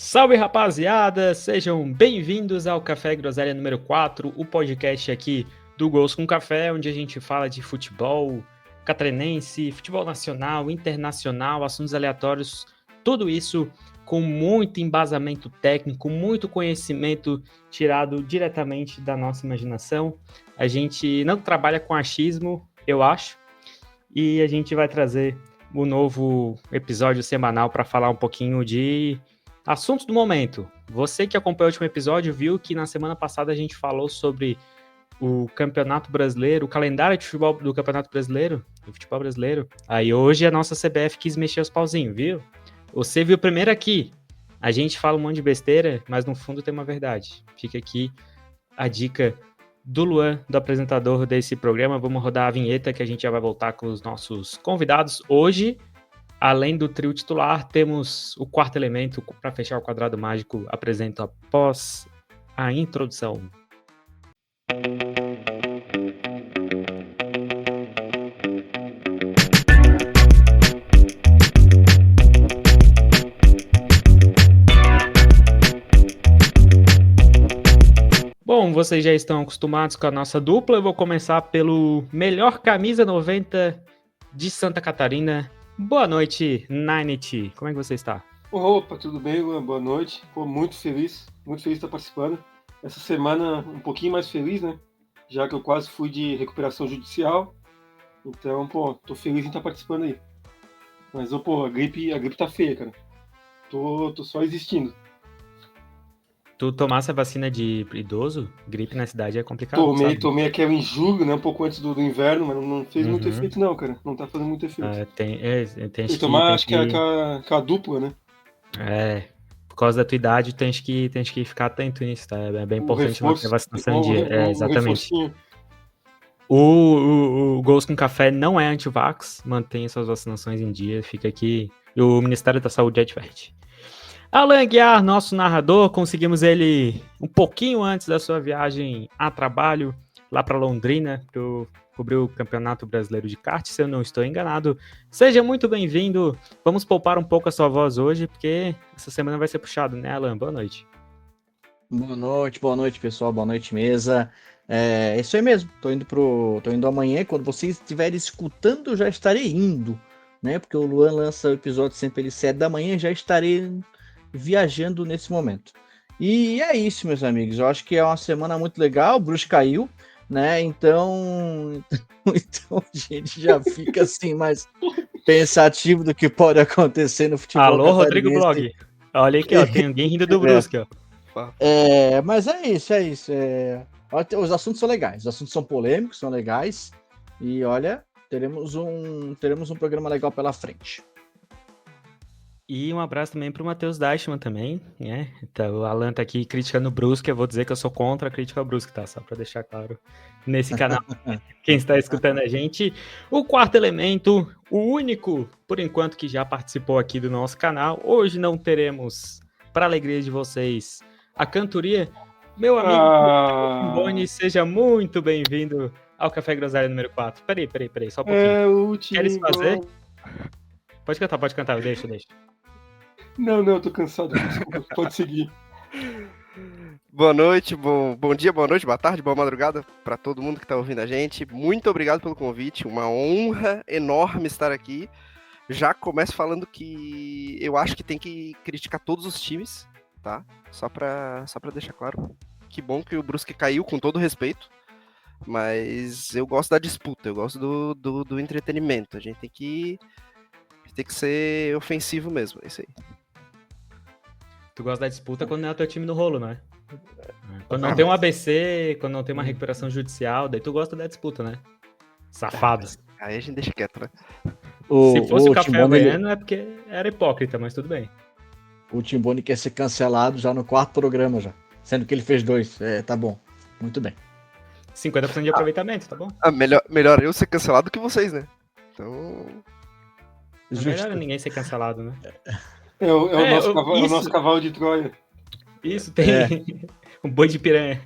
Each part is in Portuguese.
Salve, rapaziada! Sejam bem-vindos ao Café Groselha número 4, o podcast aqui do Gols com Café, onde a gente fala de futebol catarinense, futebol nacional, internacional, assuntos aleatórios, tudo isso com muito embasamento técnico, muito conhecimento tirado diretamente da nossa imaginação. A gente não trabalha com achismo, eu acho, e a gente vai trazer o novo episódio semanal para falar um pouquinho de assuntos do momento. Você que acompanhou o último episódio viu que na semana passada a gente falou sobre o Campeonato Brasileiro, o calendário de futebol do Campeonato Brasileiro, do futebol brasileiro. Aí hoje a nossa CBF quis mexer os pauzinhos, viu? Você viu primeiro aqui. A gente fala um monte de besteira, mas no fundo tem uma verdade. Fica aqui a dica do Luan, do apresentador desse programa. Vamos rodar a vinheta que a gente já vai voltar com os nossos convidados. Hoje, além do trio titular, temos o quarto elemento para fechar o quadrado mágico. Apresento após a introdução. Bom, vocês já estão acostumados com a nossa dupla. Eu vou começar pelo melhor camisa 90 de Santa Catarina. Boa noite, Ninety. Como é que você está? Opa, tudo bem, Luan? Boa noite. Pô, muito feliz de estar participando. Essa semana um pouquinho mais feliz, né? Já que eu quase fui de recuperação judicial. Então, pô, tô feliz em estar participando aí. Mas, pô, a gripe tá feia, cara. Tô só existindo. Tu tomasse a vacina de idoso? Gripe na cidade é complicado, sabe? Tomei aquela em julho, né? Um pouco antes do inverno, mas não fez muito efeito não, cara. Não tá fazendo muito efeito. Tem que tomar, acho que é aquela dupla, né? Por causa da tua idade, tens que ficar atento nisso, tá? É bem importante manter a vacinação em dia. Exatamente. O Gols com Café não é anti-vax, mantenha suas vacinações em dia, fica aqui. E o Ministério da Saúde adverte. Alan Guiar, nosso narrador, conseguimos ele um pouquinho antes da sua viagem a trabalho, lá para Londrina, para cobrir o Campeonato Brasileiro de Kart, se eu não estou enganado. Seja muito bem-vindo. Vamos poupar um pouco a sua voz hoje, porque essa semana vai ser puxado, né, Alan? Boa noite. Boa noite, pessoal. Boa noite, mesa. É isso aí mesmo. Tô indo amanhã. Quando vocês estiverem escutando, eu já estarei indo, né? Porque o Luan lança o episódio sempre às 7 da manhã, já estarei viajando nesse momento. E é isso, meus amigos. Eu acho que é uma semana muito legal. O Bruce caiu, né? Então a gente já fica assim mais pensativo do que pode acontecer no futebol. Alô, Rodrigo Blog. Olha aqui, ó, tem alguém rindo do Brusque, ó. Mas é isso. Os assuntos são legais, os assuntos são polêmicos, são legais. E olha, teremos um programa legal pela frente. E um abraço também pro Matheus Deichmann também, né? Então, o Alan tá aqui criticando o Brusque, eu vou dizer que eu sou contra a crítica ao Brusque, tá? Só pra deixar claro nesse canal, quem está escutando a gente. O quarto elemento, o único, por enquanto, que já participou aqui do nosso canal. Hoje não teremos, para alegria de vocês, a cantoria. Meu amigo Boni, seja muito bem-vindo ao Café Groselha número 4. Peraí, só um pouquinho. Queres fazer? Pode cantar, eu deixo. Não, eu tô cansado, desculpa, pode seguir. Boa noite, bom dia, boa noite, boa tarde, boa madrugada para todo mundo que tá ouvindo a gente. Muito obrigado pelo convite, uma honra enorme estar aqui. Já começo falando que eu acho que tem que criticar todos os times, tá? Só pra deixar claro. Que bom que o Brusque caiu, com todo respeito, mas eu gosto da disputa, eu gosto do entretenimento. A gente tem que ser ofensivo mesmo, é isso aí. Tu gosta da disputa quando não é o teu time no rolo, né? Quando não tem um ABC, quando não tem uma recuperação judicial, daí tu gosta da disputa, né? Safado. Aí a gente deixa quieto, né? Se fosse o Café ganhando é porque era hipócrita, mas tudo bem. O Timboni quer ser cancelado já no quarto programa, já. Sendo que ele fez 2. Tá bom. Muito bem. 50% de aproveitamento, tá bom? Melhor eu ser cancelado que vocês, né? Então... É melhor ninguém ser cancelado, né? É o nosso cavalo de Troia. Isso, tem um boi de piranha.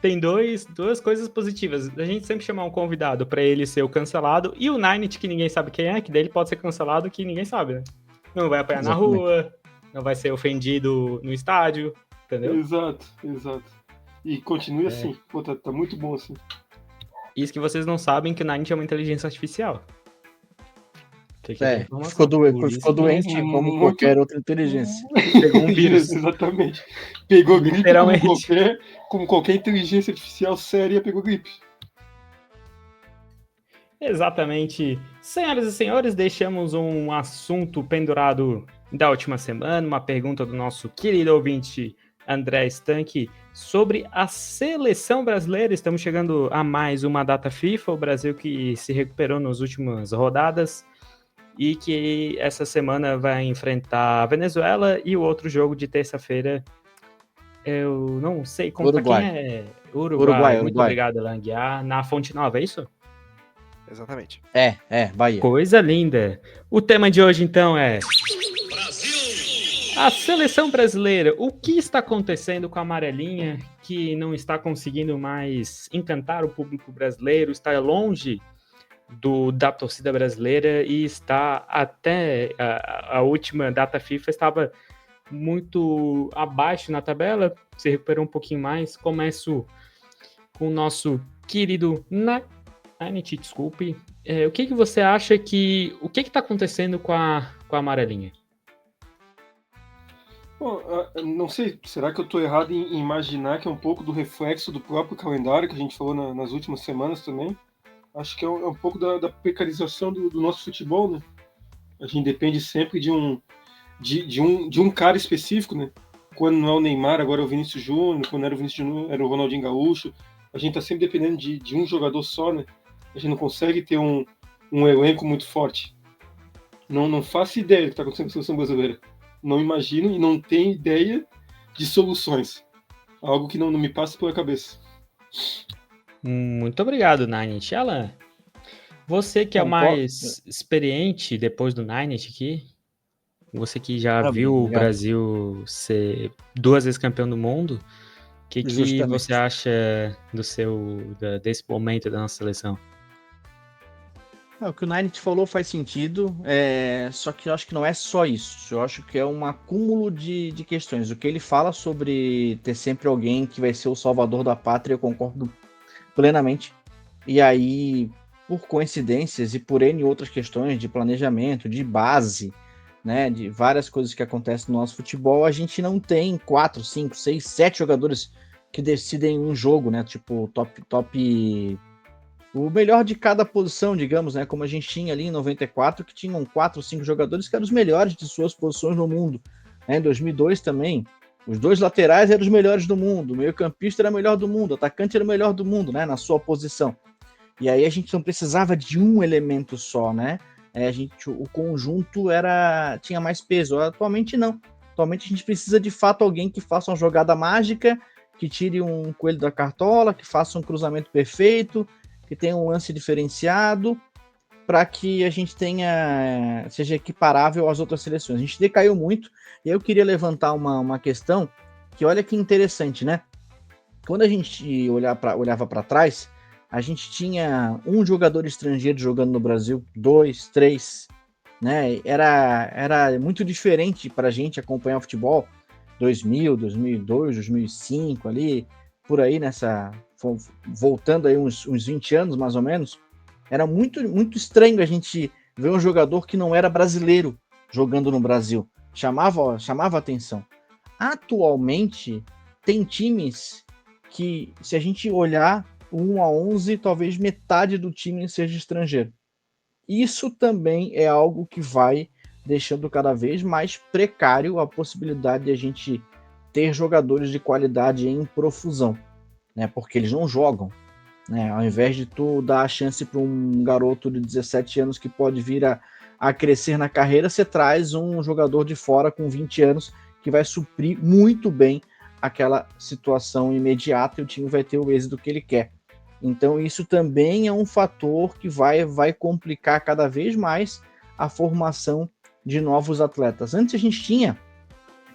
Tem duas coisas positivas. A gente sempre chamar um convidado pra ele ser o cancelado e o Ninety, que ninguém sabe quem é, que daí ele pode ser cancelado que ninguém sabe, né? Não vai apanhar na rua, não vai ser ofendido no estádio, entendeu? Exato. E continue assim. Pô, tá muito bom assim. Isso que vocês não sabem, que o Nine é uma inteligência artificial. Ficou doente como qualquer outra inteligência. Pegou um vírus. Exatamente. Pegou gripe Literalmente. como qualquer inteligência artificial séria pegou gripe. Exatamente. Senhoras e senhores, deixamos um assunto pendurado da última semana, uma pergunta do nosso querido ouvinte André Stank sobre a seleção brasileira. Estamos chegando a mais uma data FIFA, o Brasil que se recuperou nas últimas rodadas e que essa semana vai enfrentar a Venezuela, e o outro jogo de terça-feira, eu não sei contra quem é. Uruguai. Muito obrigado, Languiar. Na Fonte Nova, é isso? Exatamente. Bahia. Coisa linda. O tema de hoje, então, é a seleção brasileira. O que está acontecendo com a amarelinha, que não está conseguindo mais encantar o público brasileiro, está longe da torcida brasileira e está até a última data FIFA estava muito abaixo na tabela, se recuperou um pouquinho mais. Começo com o nosso querido Nanit, desculpe. O que você acha o que está acontecendo com a amarelinha? Bom, não sei, será que eu estou errado em imaginar que é um pouco do reflexo do próprio calendário que a gente falou nas últimas semanas também? Acho que é um pouco da precarização do nosso futebol, né? A gente depende sempre de um cara específico, né? Quando não é o Neymar, agora é o Vinícius Júnior. Quando era o Vinícius Júnior, era o Ronaldinho Gaúcho. A gente está sempre dependendo de um jogador só, né? A gente não consegue ter um elenco muito forte. Não faço ideia do que está acontecendo com a seleção brasileira. Não imagino e não tenho ideia de soluções. Algo que não me passa pela cabeça. Muito obrigado, Nanit. Alan, você que é o mais experiente depois do Nanit aqui, você que já viu o Brasil ser 2 vezes campeão do mundo, o que você acha desse momento da nossa seleção? O que o Nanit falou faz sentido, só que eu acho que não é só isso. Eu acho que é um acúmulo de questões. O que ele fala sobre ter sempre alguém que vai ser o salvador da pátria, eu concordo plenamente. E aí, por coincidências e por N outras questões de planejamento, de base, né, de várias coisas que acontecem no nosso futebol, a gente não tem 4, 5, 6, 7 jogadores que decidem um jogo, né? Tipo, top, o melhor de cada posição, digamos, né? Como a gente tinha ali em 94, que tinham 4, 5 jogadores que eram os melhores de suas posições no mundo. Em 2002 também, os 2 laterais eram os melhores do mundo, o meio-campista era o melhor do mundo, o atacante era o melhor do mundo, né? Na sua posição. E aí a gente não precisava de um elemento só, né? O conjunto tinha mais peso. Atualmente não. Atualmente a gente precisa de fato alguém que faça uma jogada mágica, que tire um coelho da cartola, que faça um cruzamento perfeito, que tenha um lance diferenciado, para que a gente seja equiparável às outras seleções. A gente decaiu muito, e eu queria levantar uma questão que olha que interessante, né? Quando a gente olhava para trás, a gente tinha um jogador estrangeiro jogando no Brasil, 2, 3, né? Era muito diferente para a gente acompanhar o futebol. 2000, 2002, 2005, ali, por aí, voltando aí uns 20 anos, mais ou menos, era muito, muito estranho a gente ver um jogador que não era brasileiro jogando no Brasil. Chamava atenção. Atualmente, tem times que, se a gente olhar 1 a 11, talvez metade do time seja estrangeiro. Isso também é algo que vai deixando cada vez mais precário a possibilidade de a gente ter jogadores de qualidade em profusão, né? Porque eles não jogam, né? Ao invés de tu dar a chance para um garoto de 17 anos que pode vir a crescer na carreira, você traz um jogador de fora com 20 anos que vai suprir muito bem aquela situação imediata e o time vai ter o êxito que ele quer. Então isso também é um fator que vai complicar cada vez mais a formação de novos atletas. Antes a gente tinha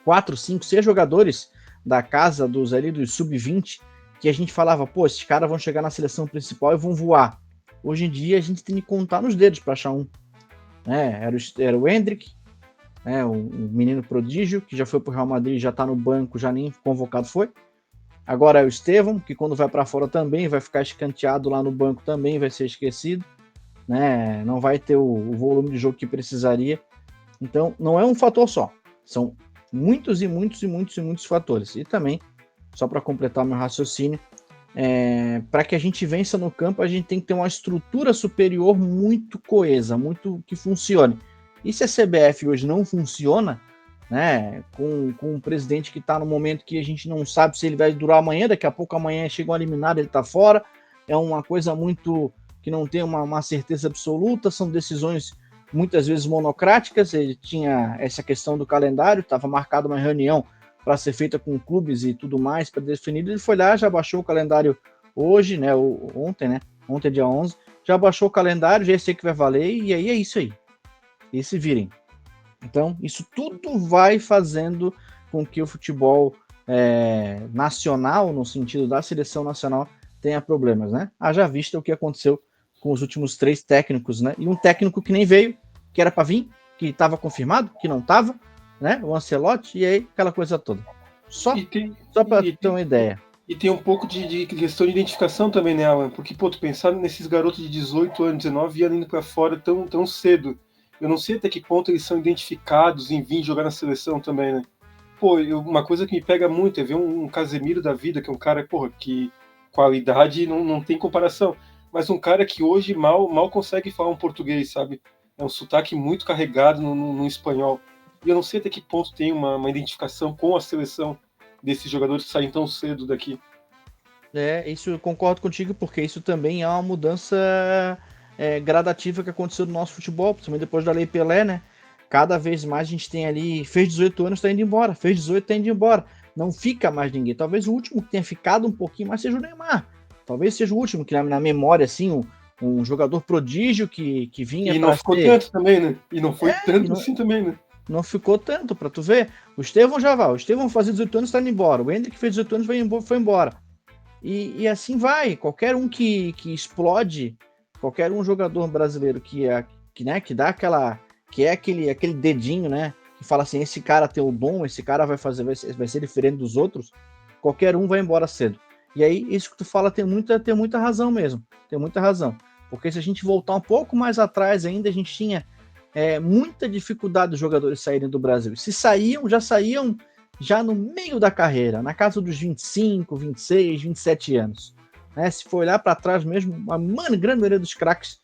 4, 5, 6 jogadores da casa dos sub-20 que a gente falava, pô, esses caras vão chegar na seleção principal e vão voar. Hoje em dia a gente tem que contar nos dedos para achar um. Era o Endrick, né? Um menino prodígio, que já foi para o Real Madrid, já está no banco, já nem convocado foi. Agora é o Estevão, que quando vai para fora também vai ficar escanteado lá no banco, também vai ser esquecido, né? Não vai ter o volume de jogo que precisaria. Então, não é um fator só. São muitos e muitos fatores. E também, só para completar meu raciocínio, para que a gente vença no campo, a gente tem que ter uma estrutura superior muito coesa, muito que funcione. E se a CBF hoje não funciona, né, com um presidente que está no momento que a gente não sabe se ele vai durar amanhã, daqui a pouco amanhã chega um eliminado, ele está fora, é uma coisa muito que não tem uma certeza absoluta, são decisões muitas vezes monocráticas. Ele tinha essa questão do calendário, estava marcada uma reunião para ser feita com clubes e tudo mais para definir, ele foi lá, já baixou o calendário hoje, né, ontem dia 11, já baixou o calendário, já sei que vai valer, e aí é isso aí, e se virem. Então, isso tudo vai fazendo com que o futebol nacional, no sentido da seleção nacional, tenha problemas, né? Haja vista o que aconteceu com os últimos 3 técnicos, né? E um técnico que nem veio, que era para vir, que estava confirmado, que não estava, né? O Ancelotti, e aí aquela coisa toda. Só para ter uma ideia. E tem um pouco de questão de identificação também, né, Alan? Porque, pô, tu pensar nesses garotos de 18 anos, 19 anos indo para fora tão cedo. Eu não sei até que ponto eles são identificados em vir jogar na seleção também, né? Pô, uma coisa que me pega muito é ver um Casemiro da vida, que é um cara, porra, que qualidade não tem comparação. Mas um cara que hoje mal consegue falar um português, sabe? É um sotaque muito carregado no espanhol. E eu não sei até que ponto tem uma identificação com a seleção desses jogadores que saem tão cedo daqui. Isso eu concordo contigo, porque isso também é uma mudança gradativa que aconteceu no nosso futebol, principalmente depois da Lei Pelé, né? Cada vez mais a gente tem ali, fez 18 anos, tá indo embora, fez 18, tá indo embora. Não fica mais ninguém. Talvez o último que tenha ficado um pouquinho mais seja o Neymar. Talvez seja o último, que na memória, assim, um jogador prodígio que vinha e não ficou tanto também, né? E não foi tanto assim também, né? Não ficou tanto, pra tu ver. O Estevão já vai. O Estevão fazia 18 anos, tá indo embora. O Hendrick fez 18 anos, foi embora. E assim vai. Qualquer um que explode, qualquer um jogador brasileiro que dá aquele dedinho, né? Que fala assim, esse cara tem o dom, esse cara vai ser diferente dos outros, qualquer um vai embora cedo. E aí, isso que tu fala tem muita razão mesmo. Tem muita razão. Porque se a gente voltar um pouco mais atrás ainda, a gente tinha muita dificuldade dos jogadores saírem do Brasil. Se saíam, já no meio da carreira, na casa dos 25, 26, 27 anos. Né? Se for olhar para trás mesmo, a grande maioria dos craques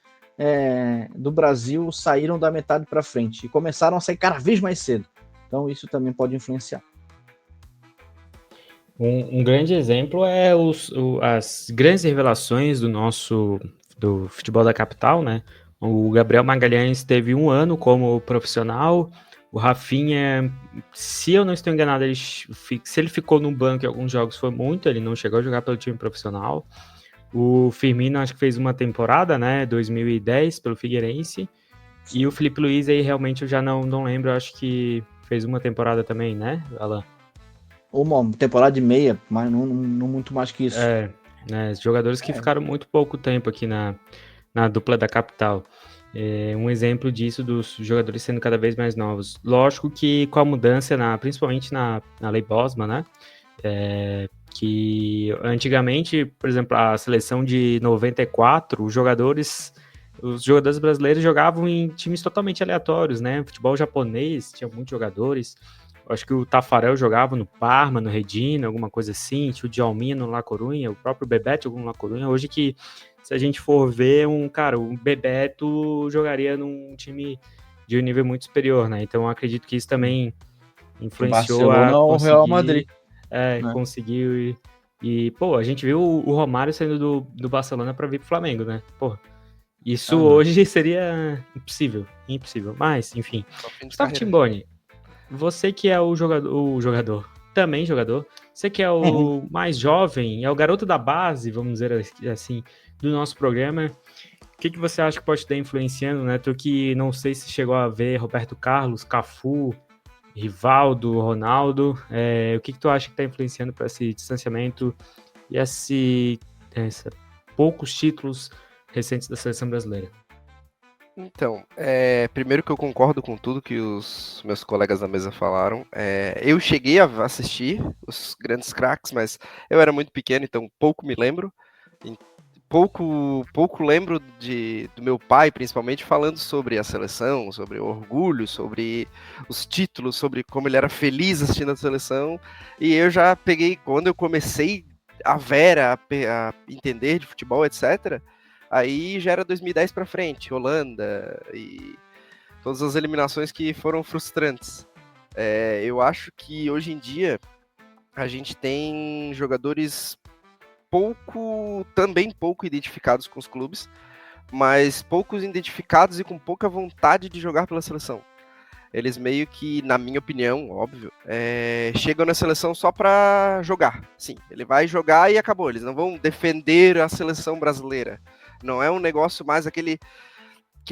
do Brasil saíram da metade para frente e começaram a sair cada vez mais cedo. Então isso também pode influenciar. Um grande exemplo é as grandes revelações do futebol da capital, né? O Gabriel Magalhães teve 1 ano como profissional. O Rafinha, se eu não estou enganado, se ele ficou no banco em alguns jogos foi muito, ele não chegou a jogar pelo time profissional. O Firmino acho que fez uma temporada, né, 2010, pelo Figueirense. E o Felipe Luiz aí realmente eu já não lembro, acho que fez uma temporada também, né, Alan? Uma temporada de meia, mas não muito mais que isso. Jogadores que ficaram muito pouco tempo aqui na dupla da capital. Um exemplo disso dos jogadores sendo cada vez mais novos. Lógico que com a mudança, principalmente na Lei Bosman, né? Que antigamente, por exemplo, a seleção de 94, os jogadores brasileiros jogavam em times totalmente aleatórios, né? Futebol japonês, tinha muitos jogadores. Acho que o Tafarel jogava no Parma, no Redina, alguma coisa assim. Tinha o Djalminha no La Coruña, o próprio Bebeto jogou no La Coruña. Hoje que, se a gente for ver, o Bebeto jogaria num time de um nível muito superior, né? Então, eu acredito que isso também influenciou Barcelona ou Real Madrid. Conseguiu e, pô, a gente viu o Romário saindo do Barcelona para vir pro Flamengo, né? Pô, isso hoje seria impossível. Mas, enfim. Gustavo Timboni, você que é o jogador, também jogador, você que é o mais jovem, é o garoto da base, vamos dizer assim, do nosso programa, o que você acha que pode estar influenciando, né? Tu que não sei se chegou a ver Roberto Carlos, Cafu, Rivaldo, Ronaldo, o que tu acha que está influenciando para esse distanciamento e poucos títulos recentes da seleção brasileira? Então, primeiro que eu concordo com tudo que os meus colegas da mesa falaram. Eu cheguei a assistir os grandes craques, mas eu era muito pequeno, então pouco me lembro. Pouco lembro do meu pai, principalmente, falando sobre a seleção, sobre o orgulho, sobre os títulos, sobre como ele era feliz assistindo a seleção. E eu já peguei, quando eu comecei a a entender de futebol, etc., aí já era 2010 para frente, Holanda e todas as eliminações que foram frustrantes. Eu acho que hoje em dia a gente tem jogadores também pouco identificados com os clubes, mas poucos identificados e com pouca vontade de jogar pela seleção. Eles meio que, na minha opinião, óbvio, chegam na seleção só para jogar. Sim, ele vai jogar e acabou. Eles não vão defender a seleção brasileira. Não é um negócio mais aquele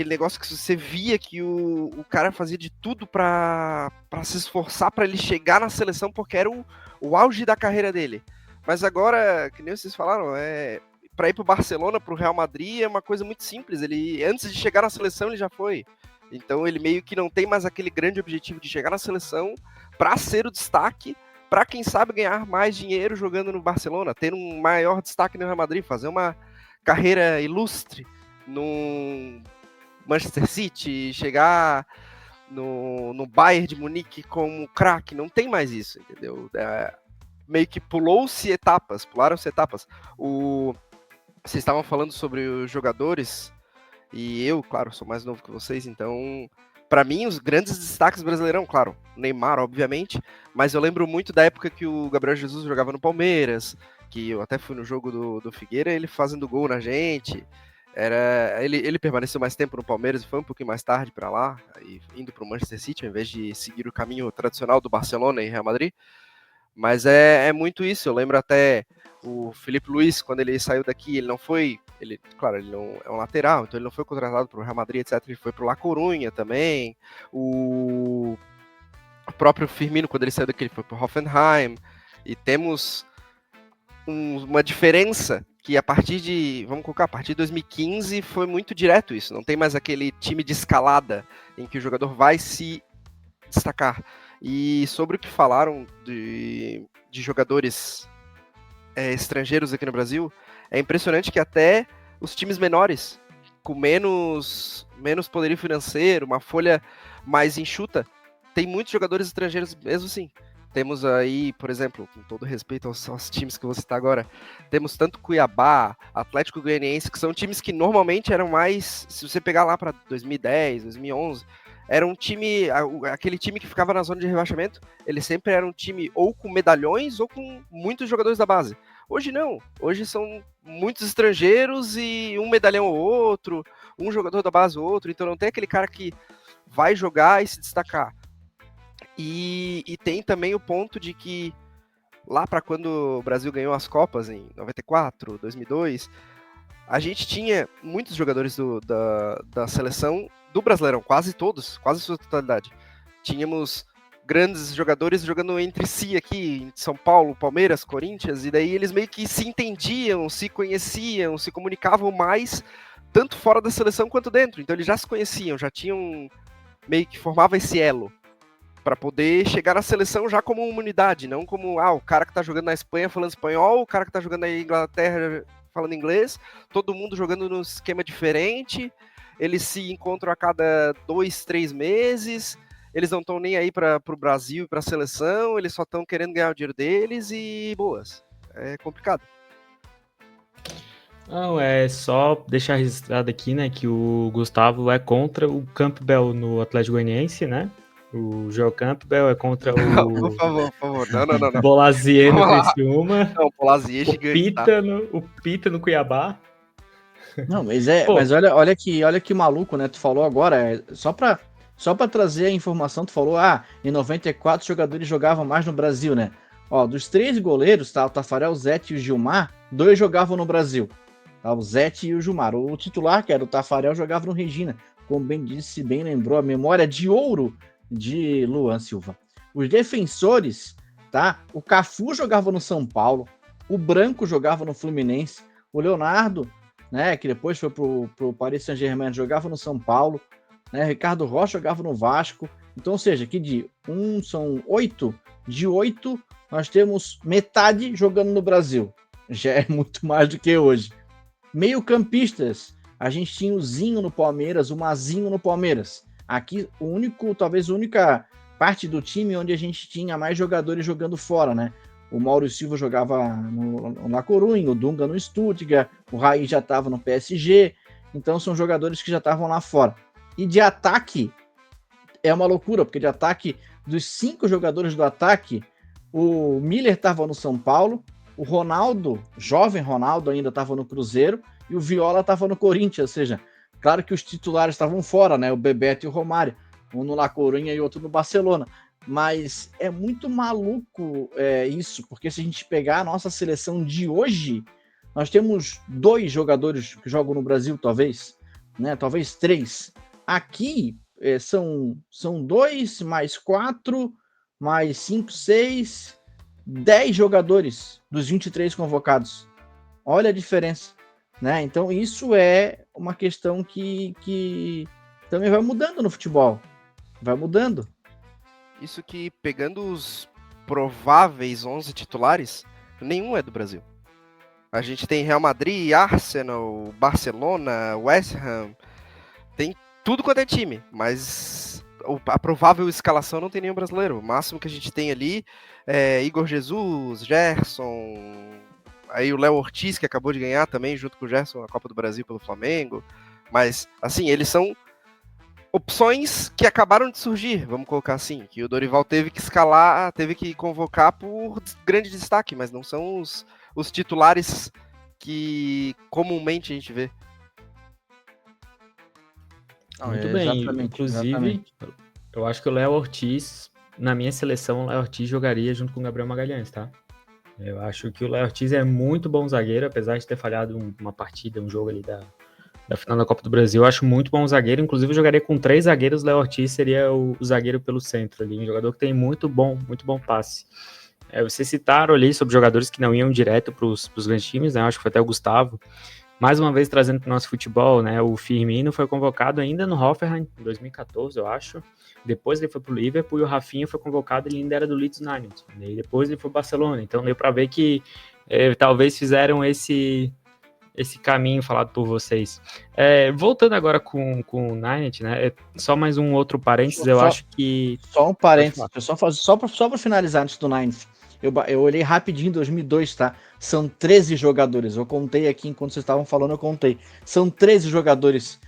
negócio que você via que o cara fazia de tudo para se esforçar para ele chegar na seleção, porque era o auge da carreira dele. Mas agora, que nem vocês falaram, para ir pro Barcelona, pro Real Madrid, é uma coisa muito simples. Ele, antes de chegar na seleção, ele já foi. Então ele meio que não tem mais aquele grande objetivo de chegar na seleção para ser o destaque, para quem sabe ganhar mais dinheiro jogando no Barcelona, ter um maior destaque no Real Madrid, fazer uma carreira ilustre no Manchester City, chegar no Bayern de Munique como craque. Não tem mais isso, entendeu? Meio que pularam-se etapas. Vocês estavam falando sobre os jogadores, e eu, claro, sou mais novo que vocês, então, para mim, os grandes destaques brasileirão, claro, Neymar, obviamente, mas eu lembro muito da época que o Gabriel Jesus jogava no Palmeiras, que eu até fui no jogo do Figueira, ele fazendo gol na gente. Ele permaneceu mais tempo no Palmeiras e foi um pouquinho mais tarde para lá, indo para o Manchester City, ao invés de seguir o caminho tradicional do Barcelona e Real Madrid. Mas é muito isso. Eu lembro até o Felipe Luiz, quando ele saiu daqui, ele não foi. Claro, ele não é um lateral, então ele não foi contratado para o Real Madrid, etc. Ele foi para o La Coruña também. O próprio Firmino, quando ele saiu daqui, ele foi para o Hoffenheim. E temos uma diferença que a partir de 2015 foi muito direto isso. Não tem mais aquele time de escalada em que o jogador vai se destacar. E sobre o que falaram de jogadores estrangeiros aqui no Brasil, é impressionante que até os times menores, com menos poderio financeiro, uma folha mais enxuta, tem muitos jogadores estrangeiros mesmo assim. Temos aí, por exemplo, com todo respeito aos times que eu vou citar agora, temos tanto Cuiabá, Atlético Goianiense, que são times que normalmente eram mais, se você pegar lá para 2010, 2011, era um time, aquele time que ficava na zona de rebaixamento, ele sempre era um time ou com medalhões ou com muitos jogadores da base. Hoje não, hoje são muitos estrangeiros e um medalhão ou outro, um jogador da base ou outro, então não tem aquele cara que vai jogar e se destacar. E tem também o ponto de que lá para quando o Brasil ganhou as Copas em 94, 2002, a gente tinha muitos jogadores da seleção do Brasileirão, quase todos, quase sua totalidade. Tínhamos grandes jogadores jogando entre si aqui em São Paulo, Palmeiras, Corinthians, e daí eles meio que se entendiam, se conheciam, se comunicavam mais, tanto fora da seleção quanto dentro. Então eles já se conheciam, já tinham meio que formava esse elo para poder chegar na seleção já como uma unidade, não como o cara que tá jogando na Espanha falando espanhol, o cara que tá jogando na Inglaterra falando inglês, todo mundo jogando num esquema diferente, eles se encontram a cada 2, 3 meses, eles não estão nem aí para o Brasil e para a seleção, eles só estão querendo ganhar o dinheiro deles e boas. É complicado. Não, é só deixar registrado aqui, né, que o Gustavo é contra o Campbell no Atlético Goianiense, né? O Joel Campbell é contra o... Por favor. Não. Bolazier no Criciúma. Não, o Bolazier é gigante, o Pita no Cuiabá. Não, mas olha que maluco, né? Tu falou agora, só pra trazer a informação, tu falou, em 94 jogadores jogavam mais no Brasil, né? Ó, dos 3 goleiros, tá? O Tafarel, o Zete e o Gilmar, 2 jogavam no Brasil. Tá? O Zete e o Gilmar. O titular, que era o Tafarel, jogava no Regina. Como bem disse, bem lembrou, a memória de ouro de Luan Silva. Os defensores, tá? O Cafu jogava no São Paulo, o Branco jogava no Fluminense, o Leonardo né? Que depois foi pro Paris Saint-Germain, jogava no São Paulo, né? Ricardo Rocha jogava no Vasco. Então, ou seja, são 8, de 8, nós temos metade jogando no Brasil. Já é muito mais do que hoje. Meio-campistas, a gente tinha o Zinho no Palmeiras, o Mazinho no Palmeiras. Aqui, talvez a única parte do time onde a gente tinha mais jogadores jogando fora, né? O Mauro Silva jogava no La Coruña, o Dunga no Stuttgart, o Raí já estava no PSG, então são jogadores que já estavam lá fora. E de ataque, é uma loucura, porque de ataque, dos 5 jogadores do ataque, o Miller estava no São Paulo, o Ronaldo, jovem Ronaldo, ainda estava no Cruzeiro, e o Viola estava no Corinthians, ou seja, claro que os titulares estavam fora, né? O Bebeto e o Romário, um no La Coruña e outro no Barcelona. Mas é muito maluco isso, porque se a gente pegar a nossa seleção de hoje, nós temos 2 jogadores que jogam no Brasil, talvez, né? Talvez 3. Aqui são 2, mais 4, mais 5, 6, 10 jogadores dos 23 convocados. Olha a diferença, né? Então isso é uma questão que também vai mudando no futebol. Vai mudando. Isso que, pegando os prováveis 11 titulares, nenhum é do Brasil. A gente tem Real Madrid, Arsenal, Barcelona, West Ham, tem tudo quanto é time, mas a provável escalação não tem nenhum brasileiro. O máximo que a gente tem ali é Igor Jesus, Gerson, aí o Léo Ortiz, que acabou de ganhar também, junto com o Gerson, a Copa do Brasil pelo Flamengo. Mas, assim, eles são opções que acabaram de surgir, vamos colocar assim, que o Dorival teve que escalar, teve que convocar por grande destaque, mas não são os titulares que comumente a gente vê. Muito bem, inclusive, eu acho que o Léo Ortiz, na minha seleção, o Léo Ortiz jogaria junto com o Gabriel Magalhães, tá? Eu acho que o Léo Ortiz é muito bom zagueiro, apesar de ter falhado uma partida, um jogo ali da final da Copa do Brasil. Eu acho muito bom zagueiro, inclusive eu jogaria com 3 zagueiros, o Léo Ortiz seria o zagueiro pelo centro ali, um jogador que tem muito bom passe. Vocês citaram ali sobre jogadores que não iam direto para os grandes times, né? Eu acho que foi até o Gustavo. Mais uma vez trazendo para o nosso futebol, né? O Firmino foi convocado ainda no Hoffenheim, em 2014, eu acho. Depois ele foi para o Liverpool e o Rafinha foi convocado, ele ainda era do Leeds United. E depois ele foi para o Barcelona. Então deu para ver que talvez fizeram esse caminho falado por vocês. Voltando agora com o Ninety, né? Só mais um outro parênteses, eu acho que... Só um parênteses, só para finalizar antes do Ninety. Eu olhei rapidinho em 2002, tá? São 13 jogadores. Eu contei aqui, enquanto vocês estavam falando, eu contei. São 13 jogadores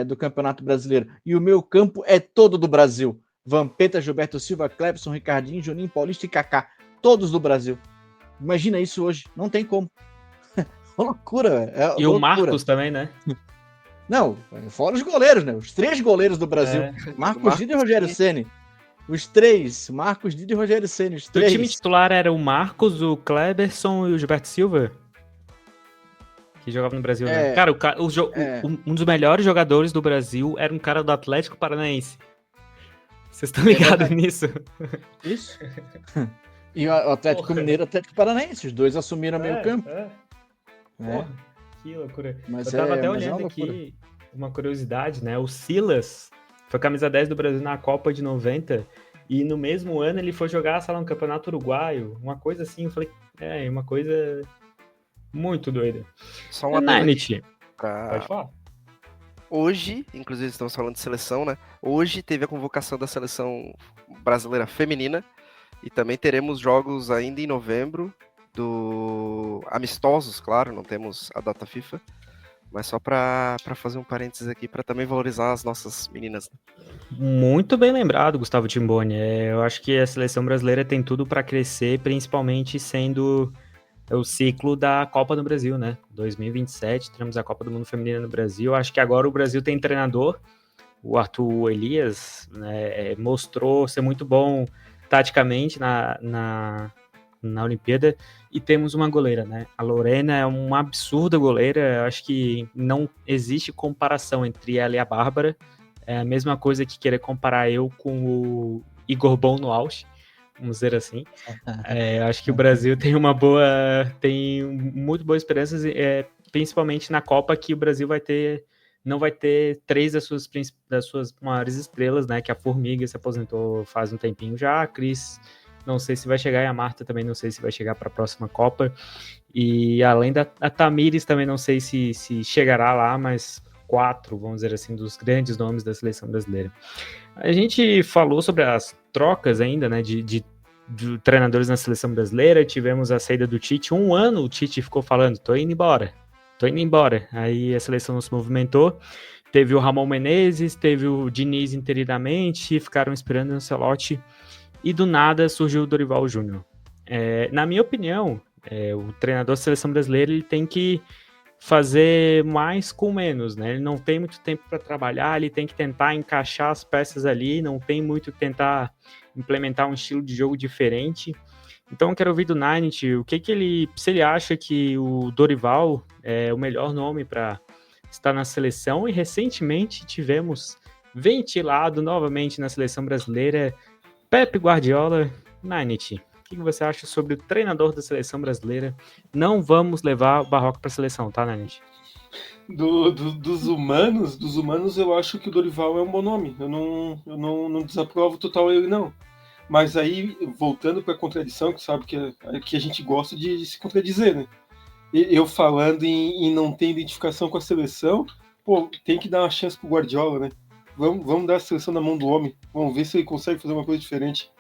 do Campeonato Brasileiro. E o meu campo é todo do Brasil. Vampeta, Gilberto Silva, Clebson, Ricardinho, Juninho, Paulista e Kaká. Todos do Brasil. Imagina isso hoje. Não tem como. Uma loucura, velho. E o Marcos também, né? Não, fora os goleiros, né? Os 3 goleiros do Brasil. Marcos Dida e Rogério Ceni. Os 3, Marcos Dida e Rogério Ceni, os 3. O time titular era o Marcos, o Cleberson e o Gilberto Silva? Que jogava no Brasil, né? Cara, um dos melhores jogadores do Brasil era um cara do Atlético Paranaense. Vocês estão ligados nisso? Isso. E o Atlético Mineiro e o Atlético Paranaense, os 2 assumiram meio campo. Porra, que loucura. Mas eu tava até olhando aqui uma curiosidade, né? O Silas foi camisa 10 do Brasil na Copa de 90 e no mesmo ano ele foi jogar, sei lá, no Campeonato Uruguaio, uma coisa assim, eu falei, uma coisa muito doida. Só uma Ninety. Pode falar. Hoje, inclusive estamos falando de seleção, né? Hoje teve a convocação da seleção brasileira feminina e também teremos jogos ainda em novembro amistosos, claro, não temos a data FIFA, mas só para fazer um parênteses aqui, para também valorizar as nossas meninas. Muito bem lembrado, Gustavo Timboni. Eu acho que a seleção brasileira tem tudo para crescer, principalmente sendo o ciclo da Copa do Brasil, né? 2027, teremos a Copa do Mundo Feminina no Brasil. Acho que agora o Brasil tem treinador, o Arthur Elias, né, mostrou ser muito bom taticamente na Olimpíada, e temos uma goleira, né? A Lorena é uma absurda goleira, acho que não existe comparação entre ela e a Bárbara. É a mesma coisa que querer comparar eu com o Igor Bom no auge, vamos dizer assim. Acho que o Brasil tem muito boas esperanças. principalmente na Copa, que o Brasil não vai ter 3 das suas maiores estrelas, né? Que a Formiga se aposentou faz um tempinho já, a Cris, não sei se vai chegar, e a Marta também não sei se vai chegar para a próxima Copa. E além da Tamires, também não sei se chegará lá, mas 4, vamos dizer assim, dos grandes nomes da seleção brasileira. A gente falou sobre as trocas ainda, né, de treinadores na seleção brasileira. Tivemos a saída do Tite. 1 ano o Tite ficou falando, tô indo embora. Aí a seleção não se movimentou. Teve o Ramon Menezes, teve o Diniz interinamente, ficaram esperando o Ancelotti, e do nada surgiu o Dorival Júnior. Na minha opinião, o treinador da seleção brasileira ele tem que fazer mais com menos, né? Ele não tem muito tempo para trabalhar, ele tem que tentar encaixar as peças ali, não tem muito que tentar implementar um estilo de jogo diferente. Então eu quero ouvir do Nanit se ele acha que o Dorival é o melhor nome para estar na seleção. E recentemente tivemos ventilado novamente na seleção brasileira Pep Guardiola. Nanit, o que você acha sobre o treinador da seleção brasileira? Não vamos levar o Barroca para a seleção, tá, Nanit? Dos humanos, eu acho que o Dorival é um bom nome. Eu não desaprovo total ele, não. Mas aí, voltando para a contradição, que sabe que a gente gosta de se contradizer, né? Eu falando em não ter identificação com a seleção, pô, tem que dar uma chance pro Guardiola, né? Vamos dar a seleção na mão do homem. Vamos ver se ele consegue fazer uma coisa diferente.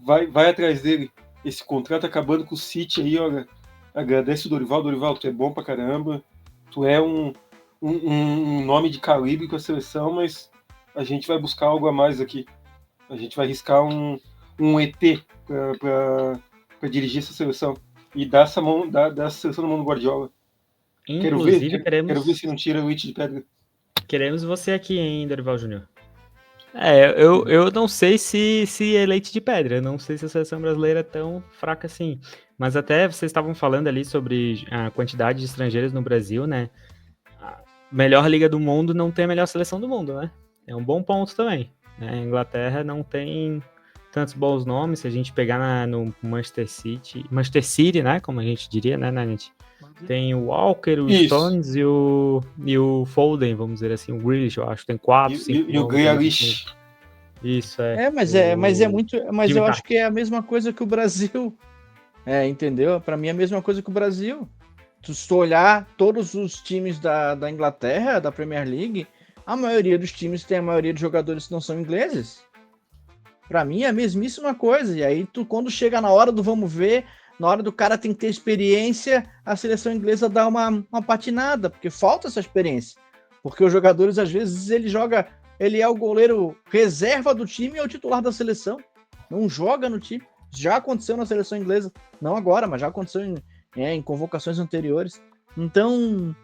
Vai atrás dele. Esse contrato acabando com o City aí, olha. Agradece o Dorival. Dorival, tu é bom pra caramba. Tu é um nome de calibre com a seleção, mas a gente vai buscar algo a mais aqui. A gente vai arriscar um ET pra dirigir essa seleção. E dar essa seleção na mão do Guardiola. Inclusive, quero ver se não tira o leite de pedra. Queremos você aqui, hein, Dorival Júnior? Eu não sei se é leite de pedra, eu não sei se a seleção brasileira é tão fraca assim. Mas até vocês estavam falando ali sobre a quantidade de estrangeiros no Brasil, né? A melhor liga do mundo não tem a melhor seleção do mundo, né? É um bom ponto também. Né? A Inglaterra não tem tantos bons nomes. Se a gente pegar no Manchester City, né? Como a gente diria, né, Nanit? Tem o Walker, o Stones e o Foden, vamos dizer assim, o Grealish, eu acho. Tem 4, 5 e o Grealish. Isso, Mas eu acho que é a mesma coisa que o Brasil. Entendeu? Para mim é a mesma coisa que o Brasil. Se tu olhar todos os times da Inglaterra, da Premier League, a maioria dos times tem a maioria dos jogadores que não são ingleses. Para mim é a mesmíssima coisa. E aí quando chega na hora do vamos ver, na hora do cara tem que ter experiência, a seleção inglesa dá uma patinada, porque falta essa experiência. Porque os jogadores, às vezes, ele é o goleiro reserva do time e é o titular da seleção. Não joga no time. Já aconteceu na seleção inglesa. Não agora, mas já aconteceu em convocações anteriores. Então,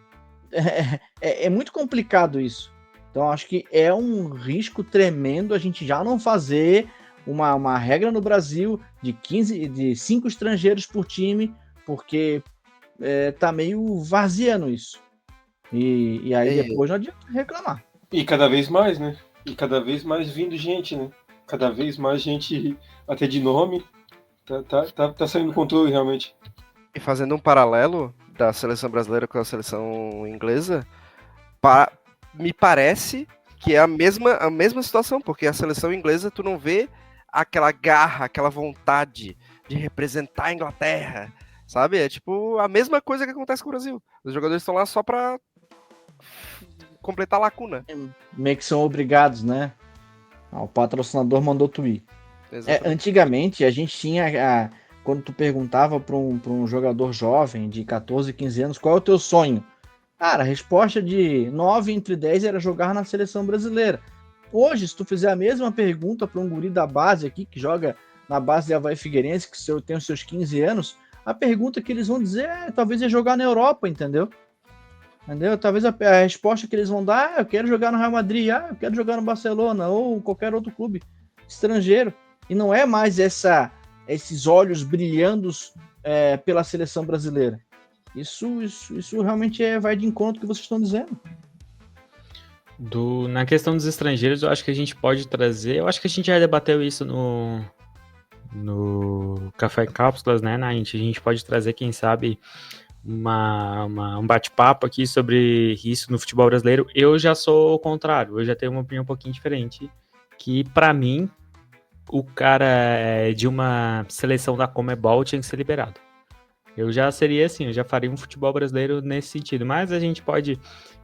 é muito complicado isso. Então, acho que é um risco tremendo a gente já não fazer uma regra no Brasil de 5 estrangeiros por time, porque tá meio vaziando isso. E aí depois não adianta reclamar. E cada vez mais, né? E cada vez mais vindo gente, né? Cada vez mais gente, até de nome, tá saindo do controle realmente. E fazendo um paralelo da seleção brasileira com a seleção inglesa, me parece que é a mesma situação, porque a seleção inglesa tu não vê aquela garra, aquela vontade de representar a Inglaterra, sabe? É tipo a mesma coisa que acontece com o Brasil. Os jogadores estão lá só pra completar a lacuna. Meio que são obrigados, né? O patrocinador mandou tu ir. Antigamente, a gente tinha... quando tu perguntava para um jogador jovem de 14, 15 anos, qual é o teu sonho? Cara, a resposta de 9 entre 10 era jogar na seleção brasileira. Hoje, se tu fizer a mesma pergunta para um guri da base aqui, que joga na base de Avaí Figueirense, que tem os seus 15 anos, a pergunta que eles vão dizer talvez é jogar na Europa, entendeu? Talvez a resposta que eles vão dar eu quero jogar no Real Madrid, eu quero jogar no Barcelona, ou qualquer outro clube estrangeiro. E não é mais esses olhos brilhando pela seleção brasileira. Isso realmente vai de encontro ao que vocês estão dizendo. Na questão dos estrangeiros, eu acho que a gente pode trazer... Eu acho que a gente já debateu isso no Café Cápsulas, né, Naint? A gente pode trazer, quem sabe, um bate-papo aqui sobre isso no futebol brasileiro. Eu já sou o contrário, eu já tenho uma opinião um pouquinho diferente, que para mim o cara de uma seleção da Conmebol tinha que ser liberado. Eu já seria assim, eu já faria um futebol brasileiro nesse sentido, mas a gente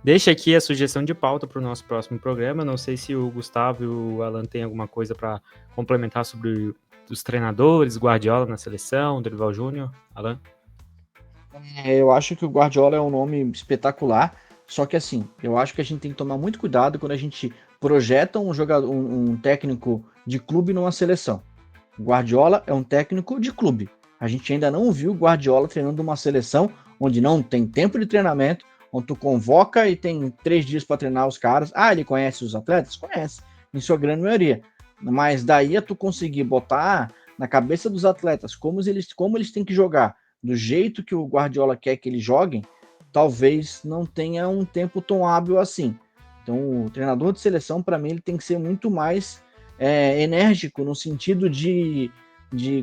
deixa aqui a sugestão de pauta para o nosso próximo programa. Não sei se o Gustavo e o Alan têm alguma coisa para complementar sobre os treinadores, Guardiola na seleção, Dorival Júnior, Alan? Eu acho que o Guardiola é um nome espetacular, só que assim, eu acho que a gente tem que tomar muito cuidado quando a gente projeta um técnico de clube numa seleção. O Guardiola é um técnico de clube. A gente ainda não viu o Guardiola treinando uma seleção onde não tem tempo de treinamento, onde tu convoca e tem 3 dias para treinar os caras. Ele conhece os atletas? Conhece, em sua grande maioria. Mas daí a tu conseguir botar na cabeça dos atletas como eles têm que jogar, do jeito que o Guardiola quer que eles joguem, talvez não tenha um tempo tão hábil assim. Então, o treinador de seleção, para mim, ele tem que ser muito mais enérgico, no sentido de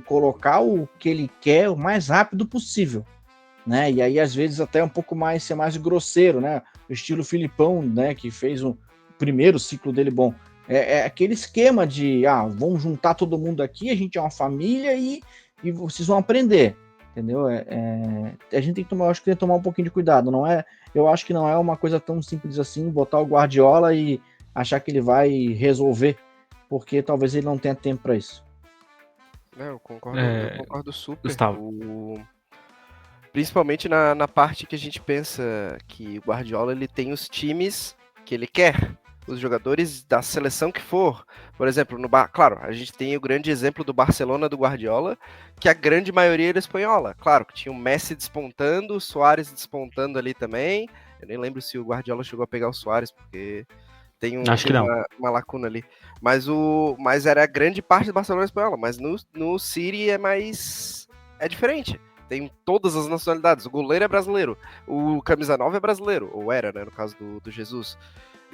colocar o que ele quer o mais rápido possível, né? E aí, às vezes, até um pouco mais, ser mais grosseiro, né? O estilo Filipão, né? Que fez o primeiro ciclo dele bom. É aquele esquema de, vamos juntar todo mundo aqui, a gente é uma família e vocês vão aprender. Entendeu? A gente tem que tomar, acho que tem que tomar um pouquinho de cuidado. Eu acho que não é uma coisa tão simples assim, botar o Guardiola e achar que ele vai resolver, porque talvez ele não tenha tempo para isso. Eu concordo super. Gustavo. Principalmente na parte que a gente pensa que o Guardiola ele tem os times que ele quer. Os jogadores da seleção que for. Por exemplo, claro, a gente tem o grande exemplo do Barcelona do Guardiola, que a grande maioria era espanhola. Claro, que tinha o Messi despontando, o Suárez despontando ali também. Eu nem lembro se o Guardiola chegou a pegar o Suárez, porque tem uma lacuna ali. Mas era a grande parte do Barcelona espanhola. Mas no City é diferente. Tem todas as nacionalidades. O goleiro é brasileiro. O camisa 9 é brasileiro. Ou era, né, no caso do Jesus.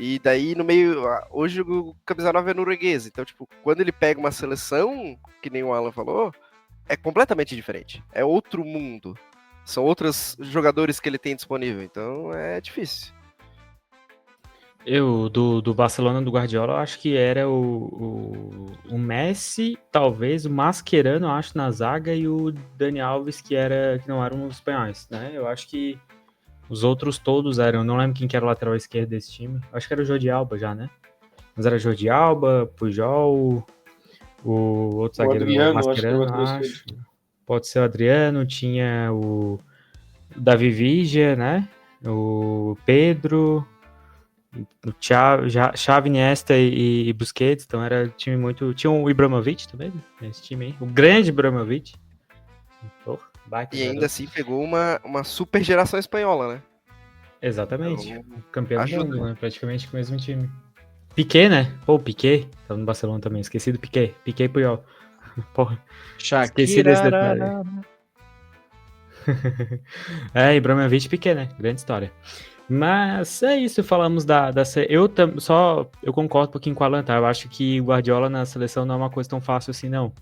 E daí, no meio, hoje o camisa 9 é norueguês. Então, tipo, quando ele pega uma seleção, que nem o Alan falou, é completamente diferente. É outro mundo. São outros jogadores que ele tem disponível. Então, é difícil. Do Barcelona do Guardiola, eu acho que era o Messi, talvez, o Mascherano, eu acho, na zaga, e o Dani Alves, que não eram os espanhóis, né? Eu acho que os outros todos eram, não lembro quem que era o lateral esquerdo desse time. Acho que era o Jordi Alba já, né? Mas era Jordi Alba, Pujol, o outro zagueiro, Adriano, Mascherano, acho. Pode ser o Adriano, tinha o Davi Villa, né? O Pedro, o Xavi, Iniesta e Busquets. Então era time muito... Tinha o Ibrahimovic também, nesse time aí. O grande Ibrahimovic. E ainda assim pegou uma super geração espanhola, né? Exatamente. Então, campeão do mundo, né? Praticamente com o mesmo time. Piqué, né? Pô, Piqué. Tá no Barcelona também. Esqueci do Piqué. Piqué e Puyol. Porra. Esqueci desse detalhe. Ibrahimovic e Piqué, né? Grande história. Mas é isso, falamos da eu concordo um pouquinho com o Alan, tá? Eu acho que o Guardiola na seleção não é uma coisa tão fácil assim, não.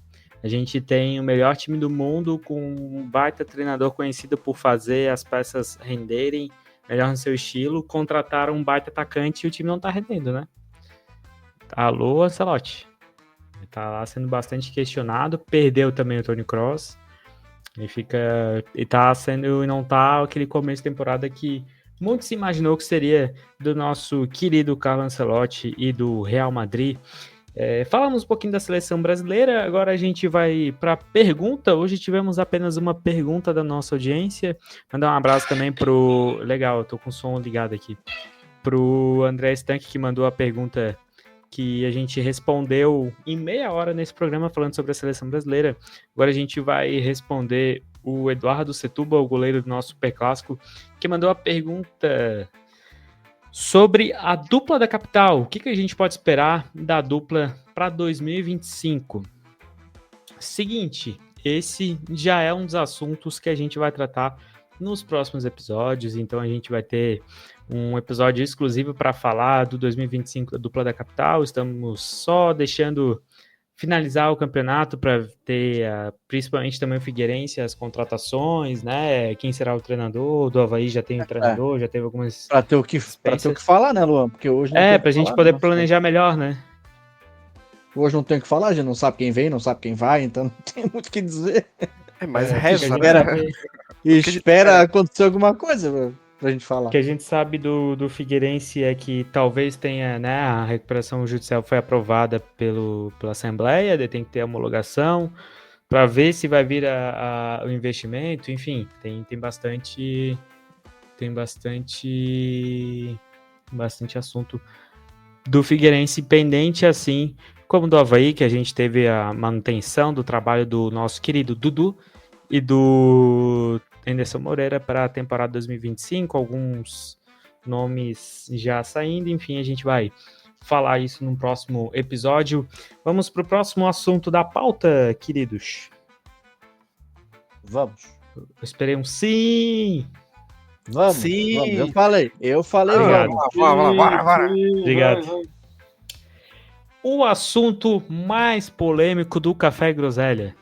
A gente tem o melhor time do mundo com um baita treinador conhecido por fazer as peças renderem melhor no seu estilo, contrataram um baita atacante e o time não tá rendendo, né? Alô, Ancelotti. Ele tá lá sendo bastante questionado, perdeu também o Toni Kroos, e não tá aquele começo de temporada que muito se imaginou que seria do nosso querido Carlo Ancelotti e do Real Madrid. Falamos um pouquinho da seleção brasileira, agora a gente vai para a pergunta. Hoje tivemos apenas uma pergunta da nossa audiência. Mandar um abraço também pro... Legal, eu tô com o som ligado aqui. Pro André Stank, que mandou a pergunta que a gente respondeu em meia hora nesse programa falando sobre a seleção brasileira. Agora a gente vai responder o Eduardo Setúbal, o goleiro do nosso Super Clássico, que mandou a pergunta... sobre a dupla da capital. O que a gente pode esperar da dupla para 2025? Seguinte, esse já é um dos assuntos que a gente vai tratar nos próximos episódios, então a gente vai ter um episódio exclusivo para falar do 2025 da dupla da capital. Estamos só deixando finalizar o campeonato para ter, principalmente também o Figueirense, as contratações, né? Quem será o treinador? Do Avaí já tem o treinador, já teve algumas... Pra ter o que falar, né, Luan? Porque hoje não tem o que pra gente falar, poder né? planejar melhor, né? Hoje não tem o que falar, a gente não sabe quem vem, não sabe quem vai, então não tem muito o que dizer. Mas que reza, a gente né? sabe- Espera acontecer alguma coisa pra gente falar. O que a gente sabe do Figueirense é que talvez tenha, né, a recuperação judicial foi aprovada pela Assembleia, daí tem que ter a homologação para ver se vai vir o investimento, enfim, tem bastante assunto do Figueirense pendente, assim como do Avaí, que a gente teve a manutenção do trabalho do nosso querido Dudu e do Anderson Moreira para a temporada 2025, alguns nomes já saindo, enfim, a gente vai falar isso no próximo episódio. Vamos para o próximo assunto da pauta, queridos. Vamos. Eu esperei um sim! Vamos. Eu falei. Obrigado. Vamos lá, bora. Obrigado. Vai. O assunto mais polêmico do Café Groselha.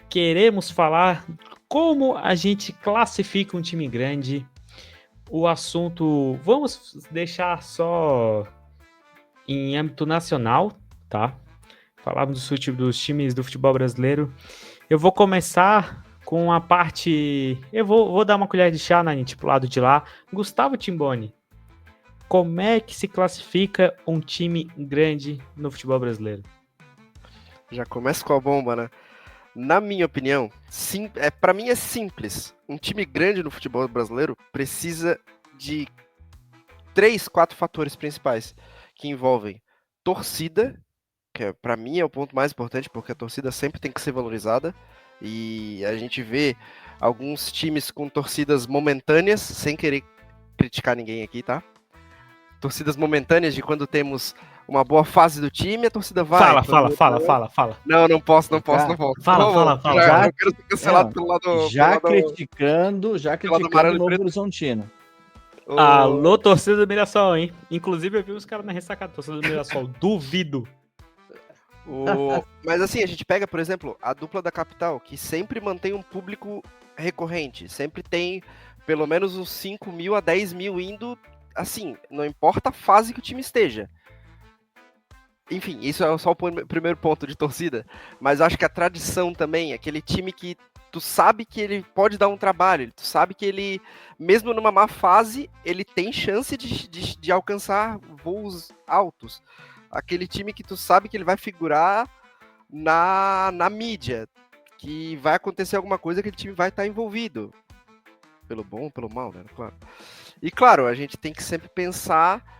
Queremos falar como a gente classifica um time grande. O assunto, vamos deixar só em âmbito nacional, tá? Falávamos dos times do futebol brasileiro. Eu vou começar com a parte... Eu vou dar uma colher de chá, Nani, pro lado de lá. Gustavo Timboni, como é que se classifica um time grande no futebol brasileiro? Já começa com a bomba, né? Na minha opinião, para mim é simples. Um time grande no futebol brasileiro precisa de 3, 4 fatores principais, que envolvem torcida, que para mim é o ponto mais importante, porque a torcida sempre tem que ser valorizada, e a gente vê alguns times com torcidas momentâneas, sem querer criticar ninguém aqui, tá? Torcidas momentâneas de quando temos uma boa fase do time, a torcida vai. Fala. Não posso. Fala. Já eu quero ser cancelado pelo lado... criticando o Novo Horizontino. Alô, torcida do Mirassol, hein? Inclusive eu vi os caras na ressacada, torcida do Mirassol, duvido. Mas assim, a gente pega, por exemplo, a dupla da capital, que sempre mantém um público recorrente, sempre tem pelo menos uns 5 mil a 10 mil indo, assim, não importa a fase que o time esteja. Enfim, isso é só o primeiro ponto de torcida, mas eu acho que a tradição também, aquele time que tu sabe que ele pode dar um trabalho, tu sabe que ele, mesmo numa má fase, ele tem chance de alcançar voos altos. Aquele time que tu sabe que ele vai figurar na mídia, que vai acontecer alguma coisa, aquele time vai estar envolvido. Pelo bom ou pelo mal, né? Claro. E claro, a gente tem que sempre pensar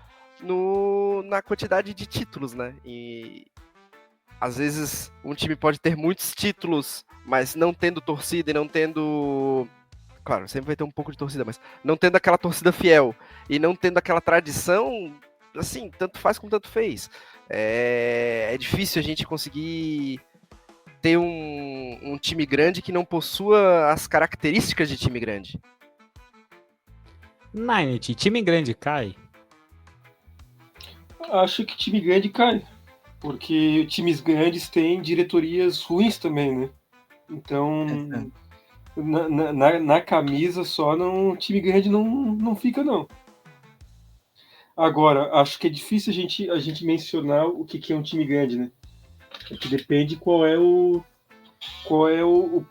na quantidade de títulos, né? E às vezes um time pode ter muitos títulos, mas não tendo torcida e não tendo... Claro, sempre vai ter um pouco de torcida, mas não tendo aquela torcida fiel e não tendo aquela tradição, assim, tanto faz como tanto fez. É difícil a gente conseguir ter um time grande que não possua as características de time grande. Ninety, time grande cai? Acho que time grande cai, porque times grandes têm diretorias ruins também, né? Então, na camisa só, time grande não fica, não. Agora, acho que é difícil a gente mencionar o que é um time grande, né? Porque depende qual é o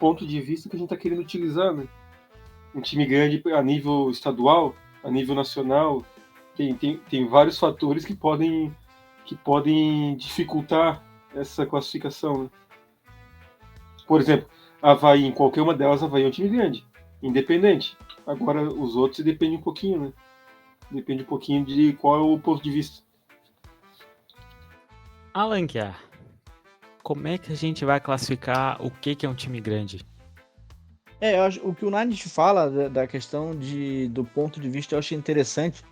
ponto de vista que a gente está querendo utilizar, né? Um time grande a nível estadual, a nível nacional, tem vários fatores que podem dificultar essa classificação, né? Por exemplo, Avaí, em qualquer uma delas, Avaí é um time grande, independente. Agora, os outros dependem um pouquinho, né? Depende um pouquinho de qual é o ponto de vista. Alencar, como é que a gente vai classificar o que é um time grande? Eu acho, o que o Nanit fala da questão do ponto de vista, eu acho interessante,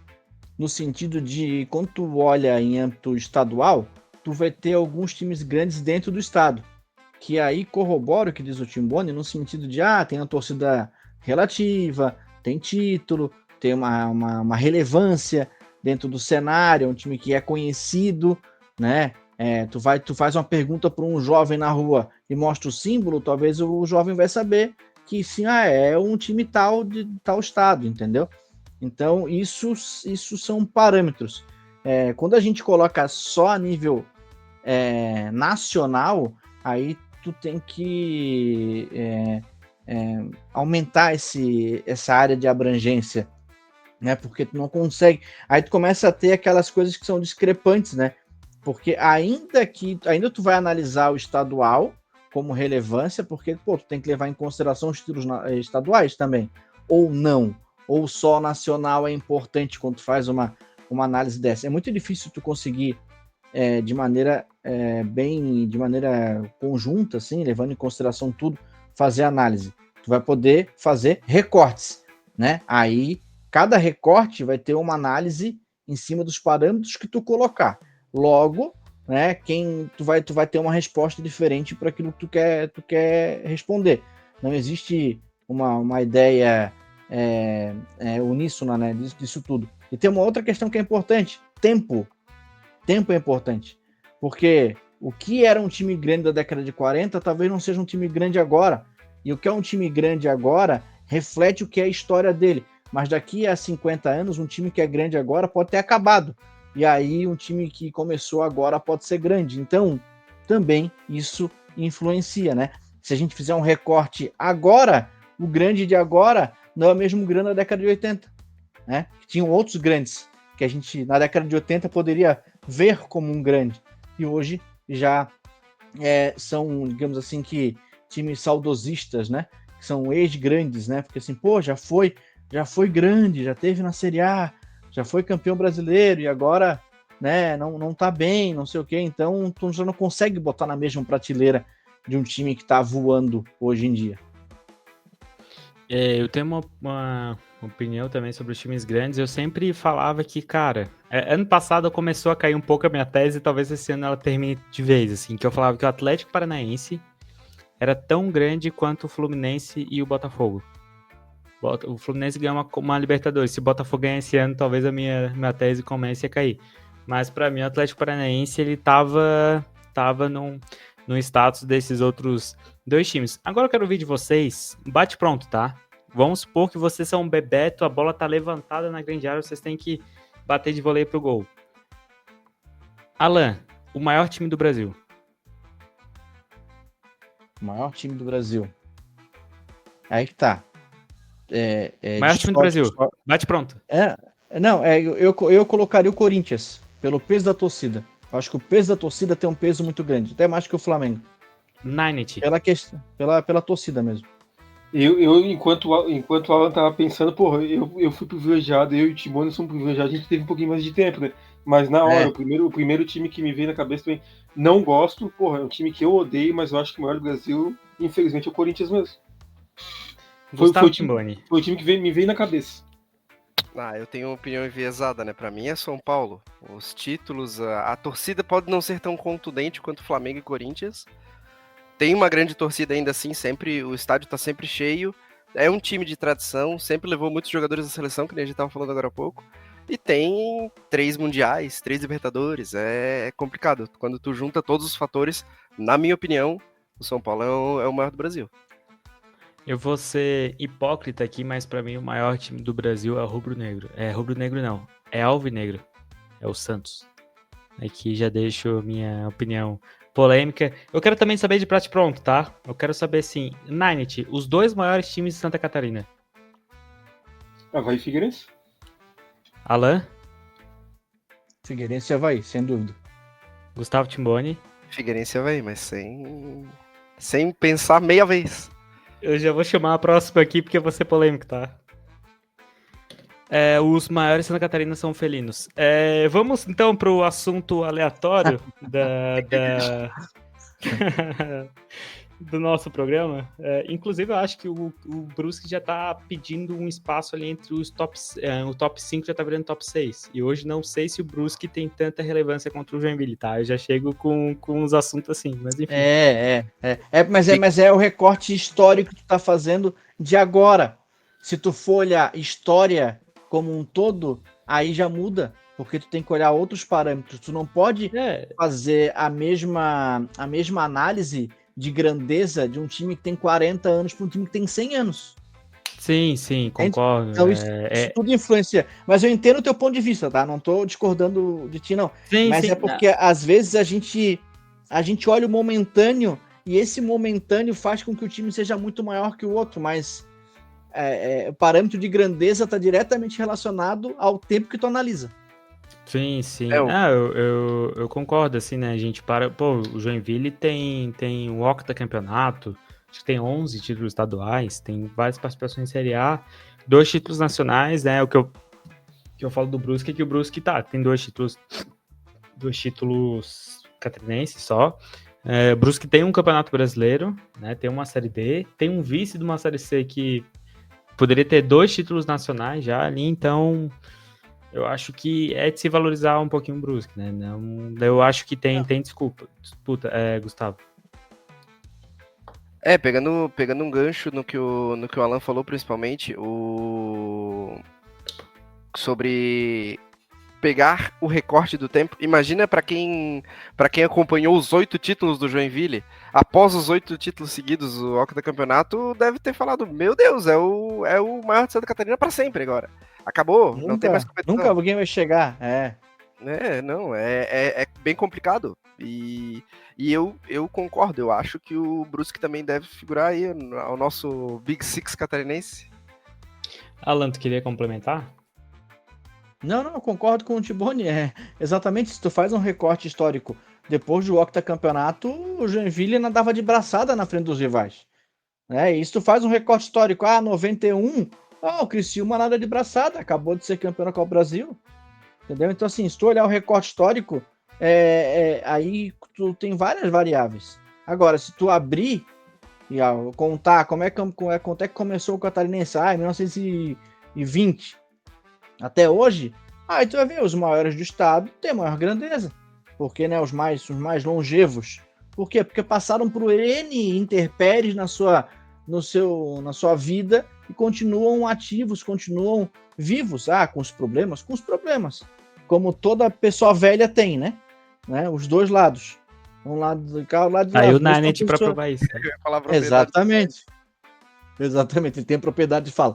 no sentido de, quando tu olha em âmbito estadual, tu vai ter alguns times grandes dentro do estado, que aí corrobora o que diz o Timboni, no sentido de, tem uma torcida relativa, tem título, tem uma relevância dentro do cenário, é um time que é conhecido, né? Tu faz uma pergunta para um jovem na rua e mostra o símbolo, talvez o jovem vai saber que sim, é um time tal de tal estado, entendeu? Então, isso são parâmetros. Quando a gente coloca só a nível nacional, aí tu tem que aumentar essa área de abrangência, né? Porque tu não consegue. Aí tu começa a ter aquelas coisas que são discrepantes, né? Porque ainda tu vai analisar o estadual como relevância, porque tu tem que levar em consideração os títulos estaduais também, ou não, ou só nacional é importante quando tu faz uma análise dessa. É muito difícil tu conseguir de maneira conjunta, assim, levando em consideração tudo, fazer análise. Tu vai poder fazer recortes, né? Aí cada recorte vai ter uma análise em cima dos parâmetros que tu colocar. Logo, né, tu vai ter uma resposta diferente para aquilo que tu quer responder. Não existe uma ideia uníssona, né, disso tudo. E tem uma outra questão que é importante: tempo. Tempo é importante. Porque o que era um time grande da década de 40 talvez não seja um time grande agora. E o que é um time grande agora reflete o que é a história dele. Mas daqui a 50 anos, um time que é grande agora pode ter acabado. E aí um time que começou agora pode ser grande. Então, também isso influencia, né? Se a gente fizer um recorte agora, o grande de agora não é o mesmo grande da década de 80, né? Tinham outros grandes que a gente, na década de 80, poderia ver como um grande. E hoje já são, digamos assim, que times saudosistas, né? Que são ex-grandes, né? Porque assim, pô, já foi grande, já teve na Série A, já foi campeão brasileiro e agora, né, não tá bem, não sei o quê. Então, tu já não consegue botar na mesma prateleira de um time que tá voando hoje em dia. Eu tenho uma opinião também sobre os times grandes. Eu sempre falava que, cara, ano passado começou a cair um pouco a minha tese, e talvez esse ano ela termine de vez, assim, que eu falava que o Atlético Paranaense era tão grande quanto o Fluminense e o Botafogo. O Fluminense ganhou uma Libertadores. Se o Botafogo ganhar esse ano, talvez a minha tese comece a cair. Mas para mim, o Atlético Paranaense, ele tava no status desses outros dois times. Agora eu quero ouvir de vocês, bate pronto, tá? Vamos supor que vocês são um bebeto, a bola tá levantada na grande área, vocês têm que bater de voleio pro gol. Alan, o maior time do Brasil. O maior time do Brasil. Aí que tá. Maior time do Brasil. Bate pronto. Eu colocaria o Corinthians, pelo peso da torcida. Eu acho que o peso da torcida tem um peso muito grande, até mais que o Flamengo. Ninety. Pela torcida mesmo. Enquanto o Alan tava pensando, porra, eu fui privilegiado, eu e o Timone somos privilegiados, a gente teve um pouquinho mais de tempo, né? Mas na hora, o primeiro time que me veio na cabeça também, não gosto, porra, é um time que eu odeio, mas eu acho que o maior do Brasil, infelizmente, é o Corinthians mesmo. Foi o time que me veio na cabeça. Eu tenho uma opinião enviesada, né? Pra mim é São Paulo. Os títulos, a torcida pode não ser tão contundente quanto Flamengo e Corinthians. Tem uma grande torcida ainda assim, sempre, o estádio tá sempre cheio. É um time de tradição, sempre levou muitos jogadores da seleção, que nem a gente tava falando agora há pouco. E tem 3 mundiais, 3 Libertadores, é complicado. Quando tu junta todos os fatores, na minha opinião, o São Paulo é o maior do Brasil. Eu vou ser hipócrita aqui, mas pra mim o maior time do Brasil é o rubro-negro. É rubro-negro não, é alvinegro. É o Santos. Aqui já deixo minha opinião polêmica. Eu quero também saber de prate pronto, tá? Eu quero saber, assim, Ninety, os 2 maiores times de Santa Catarina. Avaí e Figueirense? Alan? Figueirense e Avaí, sem dúvida. Gustavo Timboni? Figueirense e Avaí, mas sem pensar meia vez. Eu já vou chamar a próxima aqui porque eu vou ser polêmico, tá? Os maiores de Santa Catarina são felinos. Vamos então pro assunto aleatório do nosso programa. Inclusive, eu acho que o Brusque já tá pedindo um espaço ali entre os o top 5 já tá virando top 6. E hoje não sei se o Brusque tem tanta relevância contra o Joinville, tá? Eu já chego com uns assuntos assim, mas enfim. Mas é o recorte histórico que tu tá fazendo de agora. Se tu for olhar história como um todo, aí já muda, porque tu tem que olhar outros parâmetros. Tu não pode fazer a mesma análise de grandeza de um time que tem 40 anos para um time que tem 100 anos. Sim, concordo. Então isso tudo influencia. Mas eu entendo o teu ponto de vista, tá? Não tô discordando de ti, não. Mas é porque às vezes a gente olha o momentâneo e esse momentâneo faz com que o time seja muito maior que o outro, mas o parâmetro de grandeza está diretamente relacionado ao tempo que tu analisa. Sim. Eu concordo, assim, né? A gente o Joinville tem um octacampeonato, acho que tem 11 títulos estaduais, tem várias participações em Série A, 2 títulos nacionais, né? O que eu falo do Brusque é que o Brusque tem 2 títulos catarinenses só. O Brusque tem um campeonato brasileiro, né? Tem uma Série B, tem um vice de uma Série C que poderia ter 2 títulos nacionais já ali, então eu acho que é de se valorizar um pouquinho o Brusque, né? Não, eu acho que tem disputa, Gustavo. Pegando um gancho no que o Alan falou, principalmente, sobre pegar o recorte do tempo. Imagina para quem acompanhou os 8 títulos do Joinville, após os 8 títulos seguidos, o octacampeonato deve ter falado, meu Deus, é o maior de Santa Catarina para sempre agora. Acabou, não tem mais competição. Nunca alguém vai chegar, Não, é bem complicado. E eu concordo, eu acho que o Brusque também deve figurar aí ao nosso Big Six catarinense. Alan, tu queria complementar? Não, eu concordo com o Tiboni. Exatamente, se tu faz um recorte histórico depois do octacampeonato, o Joinville nadava de braçada na frente dos rivais. E se tu faz um recorte histórico, 91, o Criciúma nada de braçada, acabou de ser campeão da Copa Brasil. Entendeu? Então, assim, se tu olhar o recorte histórico, aí tu tem várias variáveis. Agora, se tu abrir e contar quanto é que começou o Catarinense, em 1920, até hoje, aí tu vai ver, os maiores do estado têm maior grandeza. Porque, né, os mais longevos. Por quê? Porque passaram por N intempéries na sua vida e continuam ativos, continuam vivos. Com os problemas? Com os problemas. Como toda pessoa velha tem, né? Os dois lados. Um lado do carro, um lado do lado. Aí o Nanete para provar isso. Exatamente. Exatamente, ele tem propriedade de fala.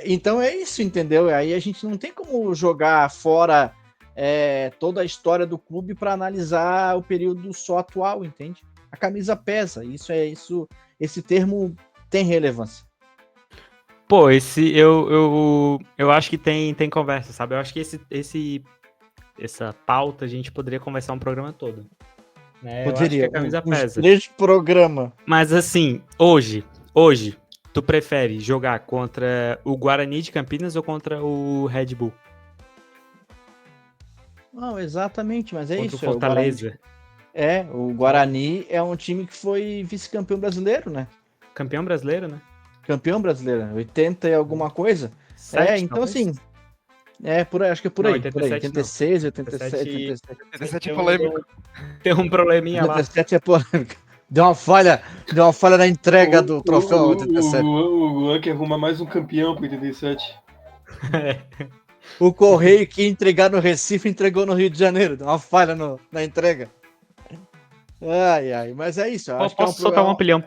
Então é isso, entendeu? Aí a gente não tem como jogar fora toda a história do clube para analisar o período só atual, entende? A camisa pesa, esse termo tem relevância. Pô, eu acho que tem conversa, sabe? Eu acho que essa pauta a gente poderia conversar um programa todo. Né? Poderia, eu acho que a camisa pesa. 3 programas. Mas assim, hoje, tu prefere jogar contra o Guarani de Campinas ou contra o Red Bull? Não, exatamente, mas contra isso. O Fortaleza. O Guarani é um time que foi vice-campeão brasileiro, né? Campeão brasileiro, né? Campeão brasileiro, 80 e alguma coisa. 7, então talvez? assim. Acho que é por aí. 86, 87 é polêmico. Tem um probleminha 87 é polêmico. Deu uma falha na entrega do troféu 87. O Luan que arruma mais um campeão pro 87. O Correio que ia entregar no Recife entregou no Rio de Janeiro. Deu uma falha na entrega. Mas é isso. Posso soltar uma opinião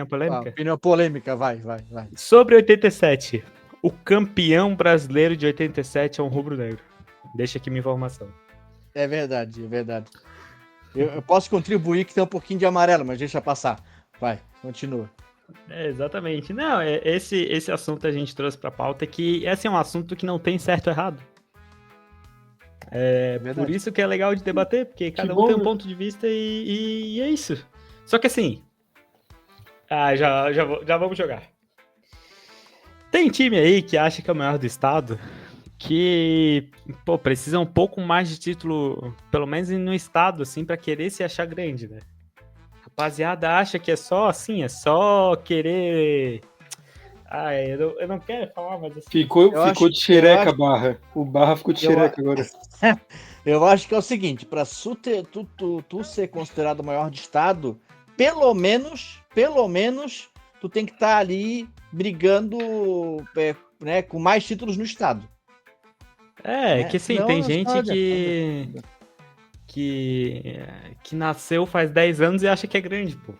polêmica? Uma opinião polêmica, vai. Sobre 87. O campeão brasileiro de 87 é um rubro-negro. Deixa aqui minha informação. É verdade. Eu posso contribuir que tem um pouquinho de amarelo, mas deixa passar. Vai, continua. Exatamente. Não, esse assunto a gente trouxe pra pauta, que esse é um assunto que não tem certo ou errado. Por isso que é legal de debater, porque cada um tem um ponto de vista e é isso. Só que assim, já vamos jogar. Tem time aí que acha que é o maior do estado, que precisa um pouco mais de título, pelo menos no estado, assim, pra querer se achar grande, né? Rapaziada acha que é só assim, é só querer... eu não quero falar, mas assim... Ficou de xereca a Barra. O Barra ficou de xereca agora. Eu acho que é o seguinte, pra tu ser considerado o maior de estado, pelo menos, tu tem que estar ali brigando com mais títulos no estado. né? que sim, Não, tem não gente pode. que nasceu faz 10 anos e acha que é grande, pô.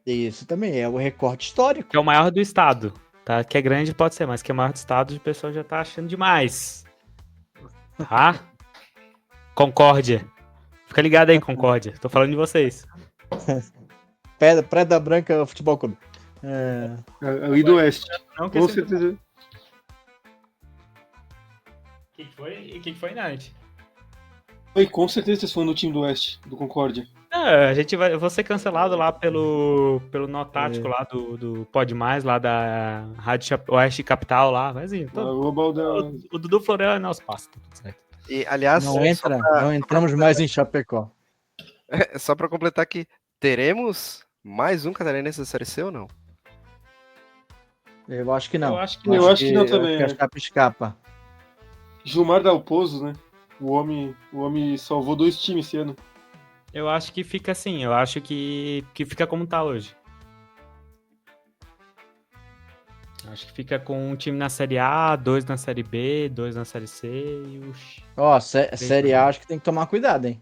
Isso também é o recorte histórico. Que é o maior do estado, tá? Que é grande pode ser, mas que é o maior do estado, o pessoal já tá achando demais. Tá? Concórdia. Fica ligado aí, Concórdia. Tô falando de vocês. Pedra Branca Futebol Clube. É, Ali do Oeste. Não, que Com esse- certeza. O que foi, Nath? Foi, com certeza vocês foram no time do Oeste, do Concórdia. A gente vai. Eu vou ser cancelado lá pelo nó tático lá do Pode Mais, lá da Rádio Oeste Capital lá. Mas assim, Alô, Baldão. o Dudu Florel é nosso passo, tá tudo certo. E, aliás, não entramos mais em Chapecó. só pra completar aqui, teremos mais um catarinense da Série C ou não? Eu acho que não. Eu acho que Eu acho que não também, acho que a Chapa escapa. Gilmar Dalpozo, né? O homem salvou 2 times esse ano. Eu acho que fica assim, eu acho que fica como tá hoje. Acho que fica com um time na Série A, 2 na Série B, 2 na Série C e os... Ó, Série A acho que tem que tomar cuidado, hein?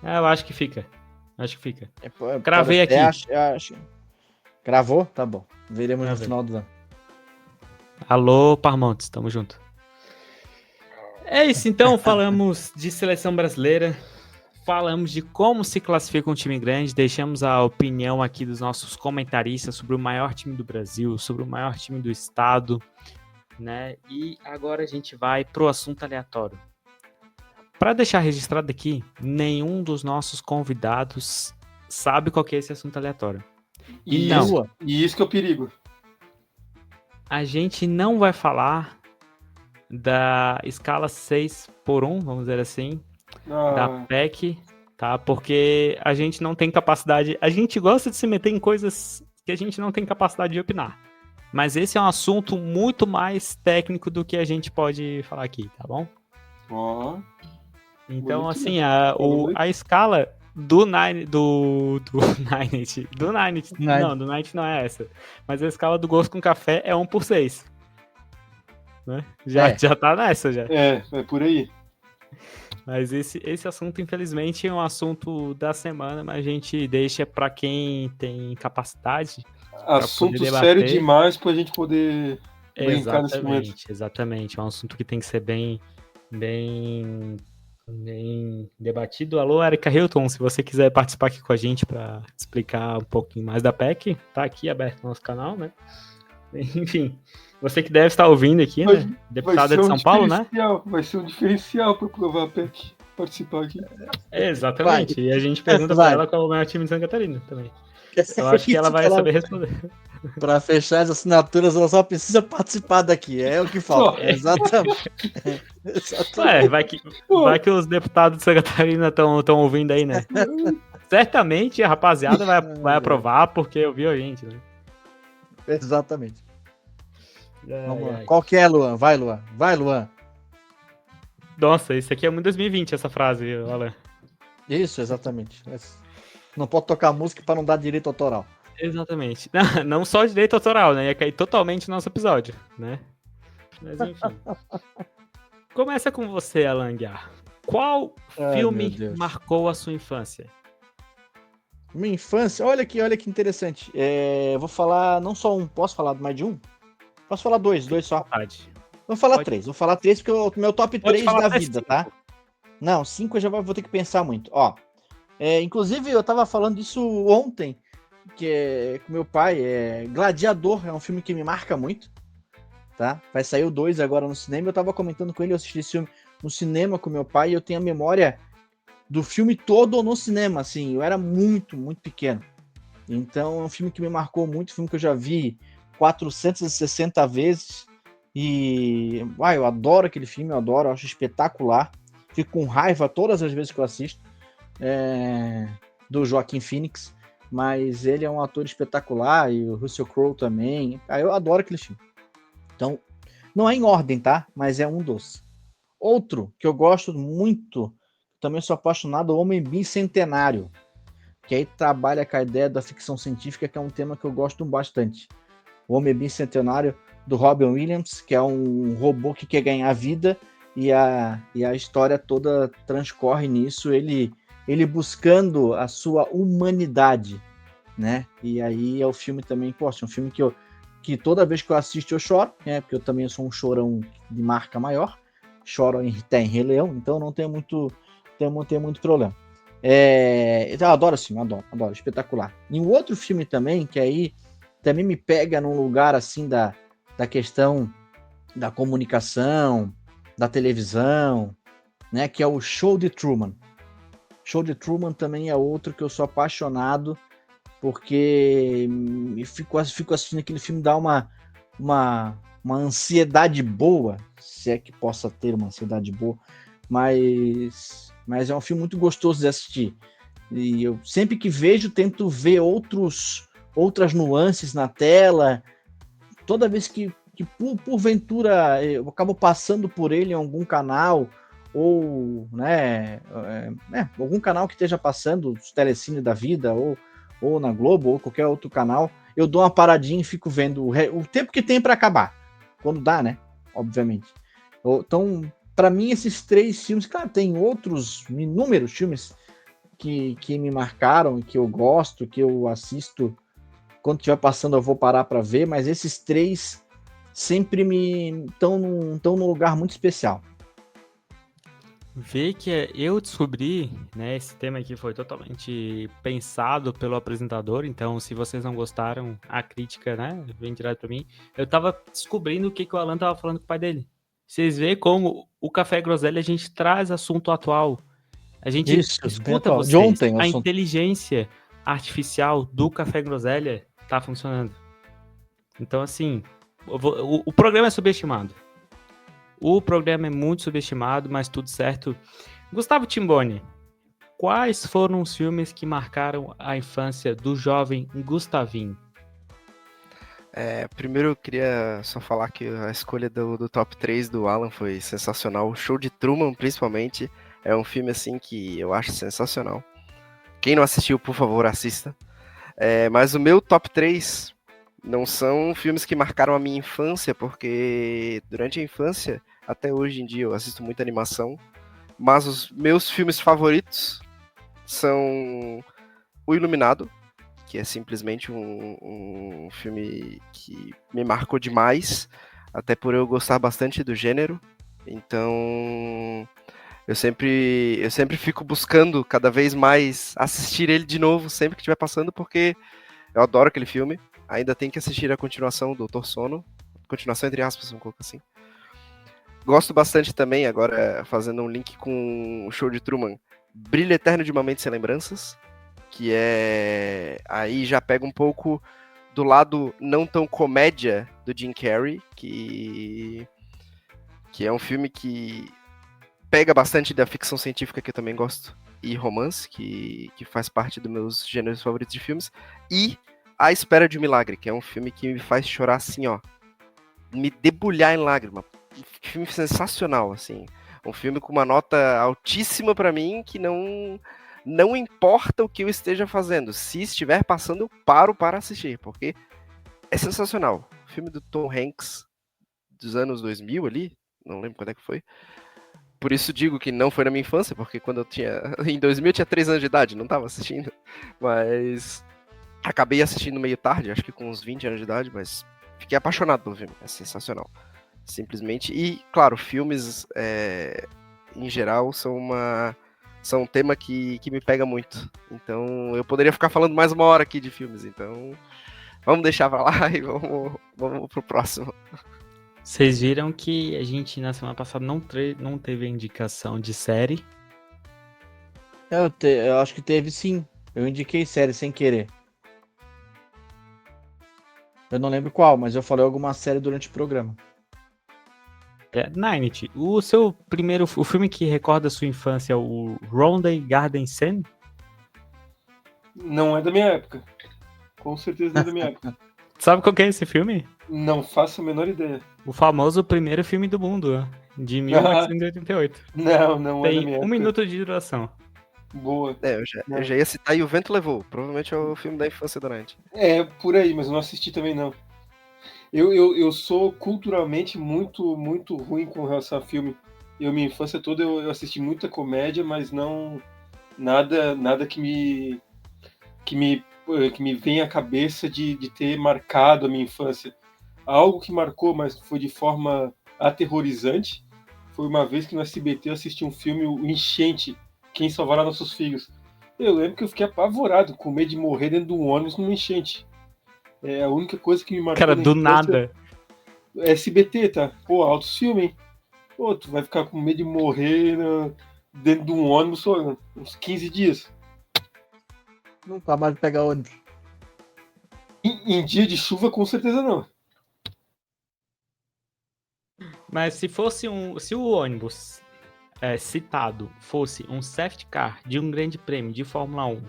eu acho que fica. Acho que fica. Pode Cravei até aqui. Cravou? Tá bom. Veremos Cravei. no final do ano. Alô, Parmontes, tamo junto. É isso, então, falamos de seleção brasileira, falamos de como se classifica um time grande, deixamos a opinião aqui dos nossos comentaristas sobre o maior time do Brasil, sobre o maior time do estado, né? E agora a gente vai pro assunto aleatório. Para deixar registrado aqui, nenhum dos nossos convidados sabe qual que é esse assunto aleatório. E não. E isso que é o perigo. A gente não vai falar da escala 6x1, vamos dizer assim, da PEC, tá? Porque a gente não tem capacidade, a gente gosta de se meter em coisas que a gente não tem capacidade de opinar. Mas esse é um assunto muito mais técnico do que a gente pode falar aqui, tá bom? Ó. Então, Bonito, assim, bonito. a escala do Nine, do Ninety, do Ninety, não, do Ninety não é essa, mas a escala do Gosto com Café é 1/6. Né? Já tá nessa, já. É por aí. Mas esse assunto, infelizmente, é um assunto da semana, mas a gente deixa para quem tem capacidade. Assunto sério demais pra gente poder brincar nesse momento. Exatamente. É um assunto que tem que ser bem debatido. Alô, Erika Hilton, se você quiser participar aqui com a gente para explicar um pouquinho mais da PEC, tá aqui aberto no nosso canal, né? Enfim, você que deve estar ouvindo aqui, né? Deputada de São Paulo, né? Vai ser um diferencial para provar a PEC participar aqui. Exatamente. E a gente pergunta para ela qual é o maior time de Santa Catarina também. Eu acho que ela vai saber responder. Para fechar as assinaturas, ela só precisa participar daqui. É o que falta. Exatamente. Ué, vai que os deputados de Santa Catarina estão ouvindo aí, né? Certamente a rapaziada vai aprovar porque ouviu a gente, né? Exatamente. Vamos lá. Qual que é, Luan? Vai, Luan. Vai, Luan. Nossa, isso aqui é muito 2020, essa frase, Alan. Isso, exatamente. Não pode tocar música para não dar direito autoral. Exatamente. Não só direito autoral, né? Ia cair totalmente no nosso episódio, né? Mas enfim. Começa com você, Alan Guiar. Qual filme marcou a sua infância? Minha infância? Olha que interessante. Vou falar não só um, posso falar mais de um? Posso falar dois só? Vou falar três porque o meu top 3 da vida, tá? Não, 5 eu já vou ter que pensar muito. Ó, inclusive eu tava falando isso ontem, com meu pai. Gladiador é um filme que me marca muito, tá? Vai sair o 2 agora no cinema. Eu tava comentando com ele, eu assisti esse filme no cinema com meu pai e eu tenho a memória do filme todo no cinema, assim. Eu era muito, muito pequeno. Então é um filme que me marcou muito, um filme que eu já vi 460 vezes. E eu adoro aquele filme, eu acho espetacular. Fico com raiva todas as vezes que eu assisto. Do Joaquin Phoenix. Mas ele é um ator espetacular. E o Russell Crowe também. Eu adoro aquele filme. Então, não é em ordem, tá? Mas é um dos. Outro que eu gosto muito, também sou apaixonado, o Homem Bicentenário. Que aí trabalha com a ideia da ficção científica, que é um tema que eu gosto bastante. O Homem Bicentenário, do Robin Williams, que é um robô que quer ganhar vida e a história toda transcorre nisso, ele buscando a sua humanidade, né? E aí é o filme também, poxa, um filme que toda vez que eu assisto eu choro, né? Porque eu também sou um chorão de marca maior, choro até em Rei Leão, então não tem muito problema. Eu adoro esse filme, adoro, espetacular. E um outro filme também, que aí também me pega num lugar assim da questão da comunicação, da televisão, né? Que é o Show de Truman. Show de Truman também é outro que eu sou apaixonado, porque fico assistindo aquele filme, dá uma ansiedade boa, se é que possa ter uma ansiedade boa, mas é um filme muito gostoso de assistir. E eu sempre que vejo, tento ver outras nuances na tela. Toda vez que porventura eu acabo passando por ele em algum canal, ou algum canal que esteja passando, os Telecine da vida, ou na Globo, ou qualquer outro canal, eu dou uma paradinha e fico vendo o tempo que tem para acabar. Quando dá, né? Obviamente. Então, para mim, esses 3 filmes, claro, tem outros inúmeros filmes que me marcaram, que eu gosto, que eu assisto. Quando estiver passando, eu vou parar para ver, mas esses 3 sempre me estão num lugar muito especial. Ver que eu descobri, né, esse tema aqui foi totalmente pensado pelo apresentador, então se vocês não gostaram, a crítica, né, vem direto pra mim. Eu tava descobrindo o que o Alan tava falando com o pai dele. Vocês veem como o Café Groselha a gente traz assunto atual. A gente escuta vocês. De ontem, a inteligência artificial do Café Groselha tá funcionando. Então, assim, o programa é subestimado. O programa é muito subestimado, mas tudo certo. Gustavo Timboni, quais foram os filmes que marcaram a infância do jovem Gustavinho? Primeiro eu queria só falar que a escolha do top 3 do Alan foi sensacional. O Show de Truman, principalmente, é um filme assim que eu acho sensacional. Quem não assistiu, por favor, assista. Mas o meu top 3 não são filmes que marcaram a minha infância, porque durante a infância, até hoje em dia, eu assisto muita animação, mas os meus filmes favoritos são O Iluminado, que é simplesmente um filme que me marcou demais, até por eu gostar bastante do gênero. Então, eu sempre fico buscando cada vez mais assistir ele de novo, sempre que estiver passando, porque eu adoro aquele filme. Ainda tem que assistir a continuação do Doutor Sono. Continuação entre aspas, um pouco assim. Gosto bastante também, agora fazendo um link com o Show de Truman, Brilho Eterno de uma Mente Sem Lembranças, que aí já pega um pouco do lado não tão comédia do Jim Carrey, que é um filme que pega bastante da ficção científica, que eu também gosto, e romance, que faz parte dos meus gêneros favoritos de filmes, e A Espera de um Milagre, que é um filme que me faz chorar assim, ó, me debulhar em lágrima. Um filme sensacional, assim. Um filme com uma nota altíssima pra mim, que não importa o que eu esteja fazendo. Se estiver passando, eu paro para assistir, porque é sensacional. O filme do Tom Hanks dos anos 2000 ali, não lembro quando é que foi. Por isso digo que não foi na minha infância, porque quando eu tinha... Em 2000 eu tinha 3 anos de idade, não tava assistindo. Mas acabei assistindo meio tarde, acho que com uns 20 anos de idade, mas fiquei apaixonado pelo filme. É sensacional. Simplesmente. E, claro, filmes em geral são um tema que me pega muito. Então, eu poderia ficar falando mais uma hora aqui de filmes. Então, vamos deixar pra lá e vamos pro próximo. Vocês viram que a gente, na semana passada, não teve a indicação de série? Eu acho que teve sim. Eu indiquei série sem querer. Eu não lembro qual, mas eu falei alguma série durante o programa. Ninety, o seu primeiro... O filme que recorda a sua infância é o Ronda Garden Sen? Não é da minha época. Com certeza não é da minha época. Sabe qual que é esse filme? Não faço a menor ideia. O famoso primeiro filme do mundo, de 1988. Não é da Tem minha 1 época. minuto de duração. Boa. Eu já ia citar E o Vento Levou. Provavelmente é o filme da infância da Night. Por aí, mas eu não assisti também não. Eu sou culturalmente muito, muito ruim com relação a filme. minha infância toda eu assisti muita comédia, mas não nada que me vem à cabeça de ter marcado a minha infância. Algo que marcou, mas foi de forma aterrorizante, foi uma vez que no SBT eu assisti um filme, O Enchente, Quem Salvará Nossos Filhos. Eu lembro que eu fiquei apavorado, com medo de morrer dentro de um ônibus numa enchente. É a única coisa que me marcou Cara, na do infância. nada. SBT, tá? Pô, altos filmes, hein? Pô, tu vai ficar com medo de morrer dentro de um ônibus só uns 15 dias. Nunca mais pegar ônibus. Em dia de chuva, com certeza não. Mas se o ônibus citado fosse um safety car de um grande prêmio de Fórmula 1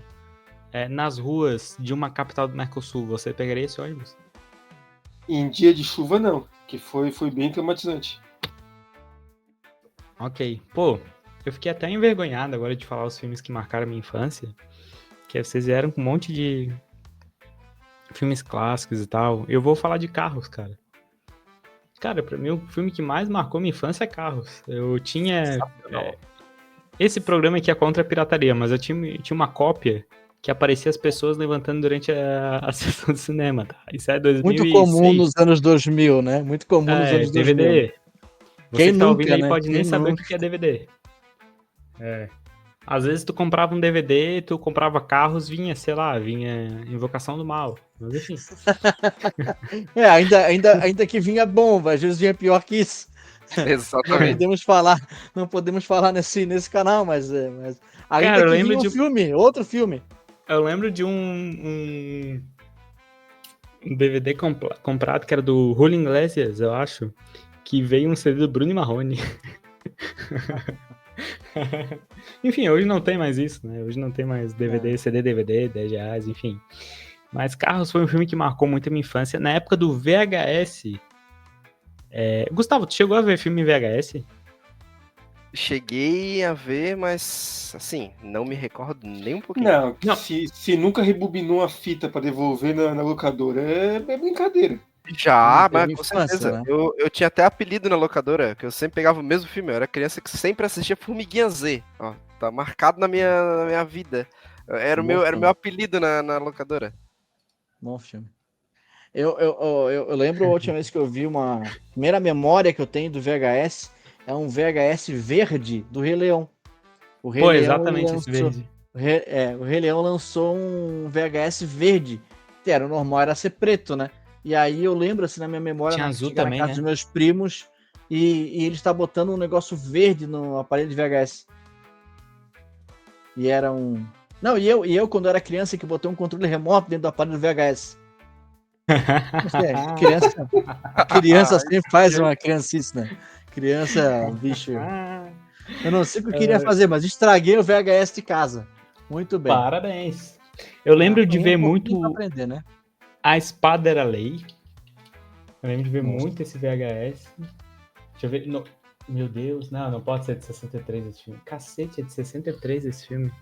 nas ruas de uma capital do Mercosul, você pegaria esse ônibus? Em dia de chuva, não. Que foi bem traumatizante. Ok. Pô, eu fiquei até envergonhado agora de falar os filmes que marcaram a minha infância. Que vocês vieram com um monte de filmes clássicos e tal. Eu vou falar de Carros, cara. Cara, pra mim o filme que mais marcou minha infância é Carros. Eu tinha... esse programa aqui é contra a pirataria, mas eu tinha uma cópia que aparecia as pessoas levantando durante a sessão de cinema, tá? Isso é 2006. Muito comum nos anos 2000, né? Muito comum nos anos 2000. DVD. Você Quem que tá nunca, ouvindo aí né? pode Quem nem saber nunca? o que é DVD. Às vezes tu comprava um DVD, tu comprava Carros, vinha Invocação do Mal. Mas enfim. Ainda que vinha bomba, às vezes vinha pior que isso. Exatamente. Não podemos falar nesse canal, mas ainda Cara, eu que lembro vinha de outro filme. Eu lembro de um DVD comprado que era do Julio Iglesias, eu acho, que veio um CD do Bruno e Marrone. Enfim, hoje não tem mais isso, né? Hoje não tem mais DVD, CD, DVD, R$10, enfim. Mas Carros foi um filme que marcou muito a minha infância. Na época do VHS... Gustavo, tu chegou a ver filme em VHS? Cheguei a ver, mas assim, não me recordo nem um pouquinho. Não. Se nunca rebobinou a fita pra devolver na locadora, é brincadeira. Já, Teve mas com infância, certeza. né? Eu tinha até apelido na locadora, que eu sempre pegava o mesmo filme. Eu era criança que sempre assistia Formiguinha Z. Ó, tá marcado na minha vida. Era o meu apelido na locadora. Bom filme. Eu lembro a última vez que eu vi uma primeira memória que eu tenho do VHS é um VHS verde do Rei Leão. O Rei Pô, Leão exatamente esse verde. O Rei Leão lançou um VHS verde. O normal era ser preto, né? E aí eu lembro assim na minha memória, Tinha azul chegar também, na casa né? dos meus primos e eles estavam botando um negócio verde no aparelho de VHS. E era um... Não, e eu quando era criança que botei um controle remoto dentro do aparelho do VHS. Criança sempre faz uma criancice, né? Criança, bicho. Eu não sei o que eu queria fazer, mas estraguei o VHS de casa. Muito bem. Parabéns. Eu lembro de ver muito pra aprender, né? A Espada Era Lei. Eu lembro de ver Nossa. muito esse VHS. Deixa eu ver. Meu Deus, não pode ser de 63 esse filme. Cacete, é de 63 esse filme.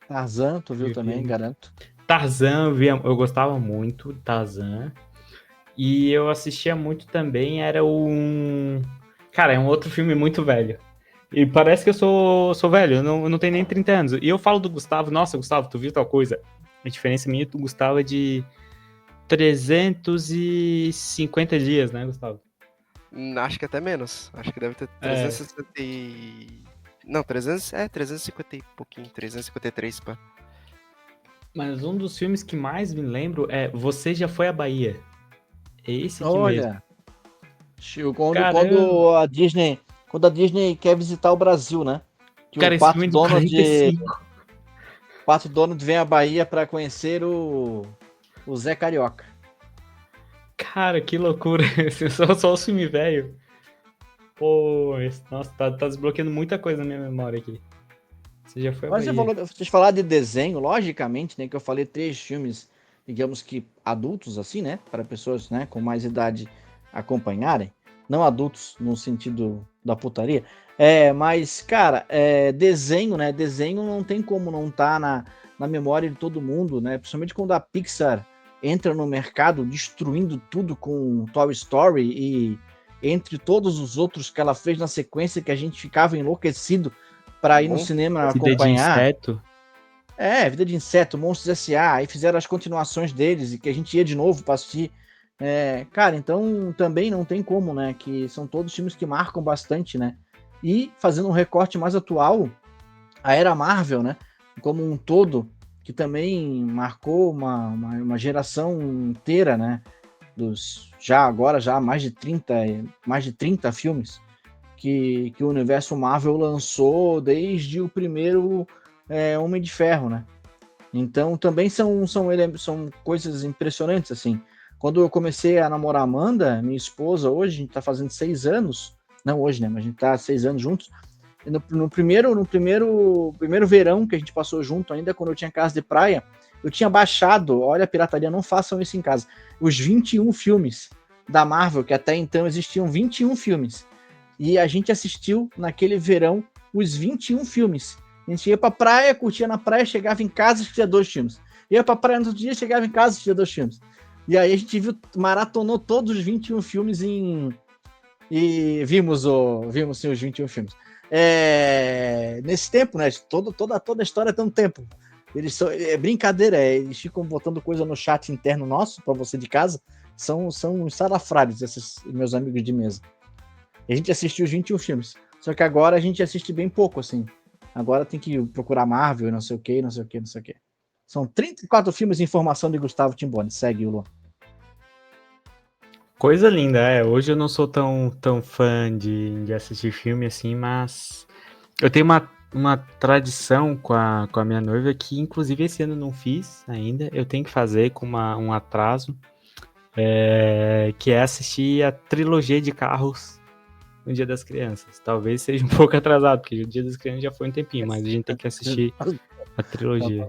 Tarzan, tu viu também, garanto. Tarzan, eu gostava muito de Tarzan. E eu assistia muito também, era um... Cara, é um outro filme muito velho. E parece que eu sou velho, eu não tenho nem 30 anos. E eu falo do Gustavo, nossa, Gustavo, tu viu tal coisa? A diferença minha do Gustavo é de 350 dias, né, Gustavo? Acho que até menos. Acho que deve ter 360 e... Não, 350 e pouquinho, 353, pá. Mas um dos filmes que mais me lembro é Você Já Foi à Bahia. É esse aqui Olha, mesmo. quando a Disney quer visitar o Brasil, né? Que cara, o esse filme é de 45. Pato Donald vem à Bahia para conhecer o Zé Carioca. Cara, que loucura. Só o filme velho. Pô, nossa, tá desbloqueando muita coisa na minha memória aqui. Você já foi à Bahia. Vocês falaram de desenho, logicamente, né? Que eu falei 3 filmes, digamos que adultos, assim, né? Para pessoas, né, com mais idade acompanharem. Não adultos no sentido da putaria. Mas, cara, desenho, né? Desenho não tem como não estar na memória de todo mundo, né? Principalmente quando a Pixar entra no mercado destruindo tudo com Toy Story entre todos os outros que ela fez na sequência, que a gente ficava enlouquecido para ir no cinema Vida de acompanhar. Inseto. Vida de Inseto, Monstros S.A., aí fizeram as continuações deles e que a gente ia de novo para assistir. Cara, então também não tem como, né? Que são todos filmes que marcam bastante, né? E fazendo um recorte mais atual, a era Marvel, né? Como um todo, que também marcou uma geração inteira, né? Já mais de 30 filmes que o universo Marvel lançou desde o primeiro Homem de Ferro, né? Então também são coisas impressionantes, assim. Quando eu comecei a namorar a Amanda, minha esposa, hoje, a gente tá fazendo 6 anos, não hoje, né, mas a gente tá 6 anos juntos, e no primeiro verão que a gente passou junto, ainda quando eu tinha casa de praia, eu tinha baixado, olha a pirataria, não façam isso em casa, os 21 filmes da Marvel, que até então existiam 21 filmes, e a gente assistiu naquele verão os 21 filmes. A gente ia pra praia, curtia na praia, chegava em casa e assistia 2 filmes. Ia pra praia no outro dia, chegava em casa e assistia 2 filmes. E aí a gente maratonou todos os 21 filmes e vimos sim, os 21 filmes. Nesse tempo, né? Toda a história tem um tempo. Brincadeira, eles ficam botando coisa no chat interno nosso, para você de casa. São salafrários, esses meus amigos de mesa. E a gente assistiu os 21 filmes. Só que agora a gente assiste bem pouco, assim. Agora tem que procurar Marvel, não sei o que. São 34 filmes em formação de Gustavo Timboni. Segue o Luan. Coisa linda, Hoje eu não sou tão fã de assistir filme assim, mas eu tenho uma tradição com a minha noiva que, inclusive, esse ano não fiz ainda. Eu tenho que fazer com um atraso, que é assistir a trilogia de Carros no Dia das Crianças. Talvez seja um pouco atrasado, porque o Dia das Crianças já foi um tempinho, mas a gente tem que assistir a trilogia.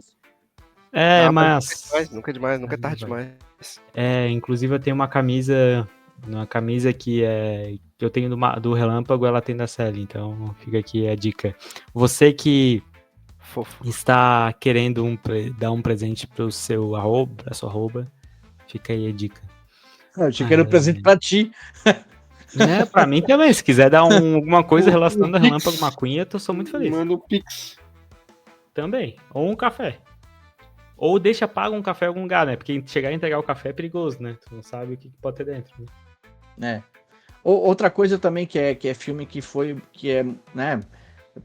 Mas... Nunca é demais, nunca é tarde demais. Inclusive eu tenho uma camisa que eu tenho do Relâmpago, ela tem da Sally, então fica aqui a dica. Você que está querendo dar um presente pro seu pra sua arroba, fica aí a dica. Eu achei que era um presente pra ti. Pra mim também, se quiser dar alguma coisa relacionando a Relâmpago McQueen, eu sou muito feliz. Manda um Pix. Também, ou um café. Ou paga um café em algum lugar, né? Porque chegar e entregar o café é perigoso, né? Tu não sabe o que pode ter dentro, né? Outra coisa também que é filme né?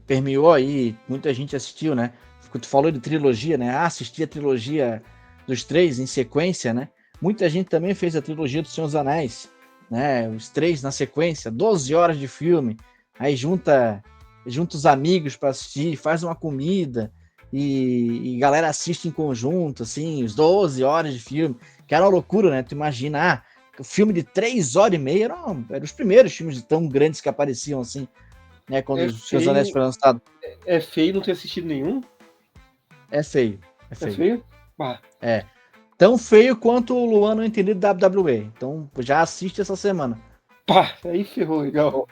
Permeou aí, muita gente assistiu, né? Tu falou de trilogia, né? Assistir a trilogia dos 3 em sequência, né? Muita gente também fez a trilogia do Senhor dos Anéis, né? Os 3 na sequência, 12 horas de filme. Aí junta os amigos para assistir, faz uma comida. E galera assiste em conjunto, assim, os 12 horas de filme, que era uma loucura, né? Tu imagina, o filme de 3 horas e meia eram os primeiros filmes tão grandes que apareciam, assim, né? Quando os Seus Anéis foram lançados. É feio não ter assistido nenhum? É feio. É feio? Bah. Tão feio quanto o Luan não entendido da WWE. Então já assiste essa semana. Pá, aí ferrou, legal.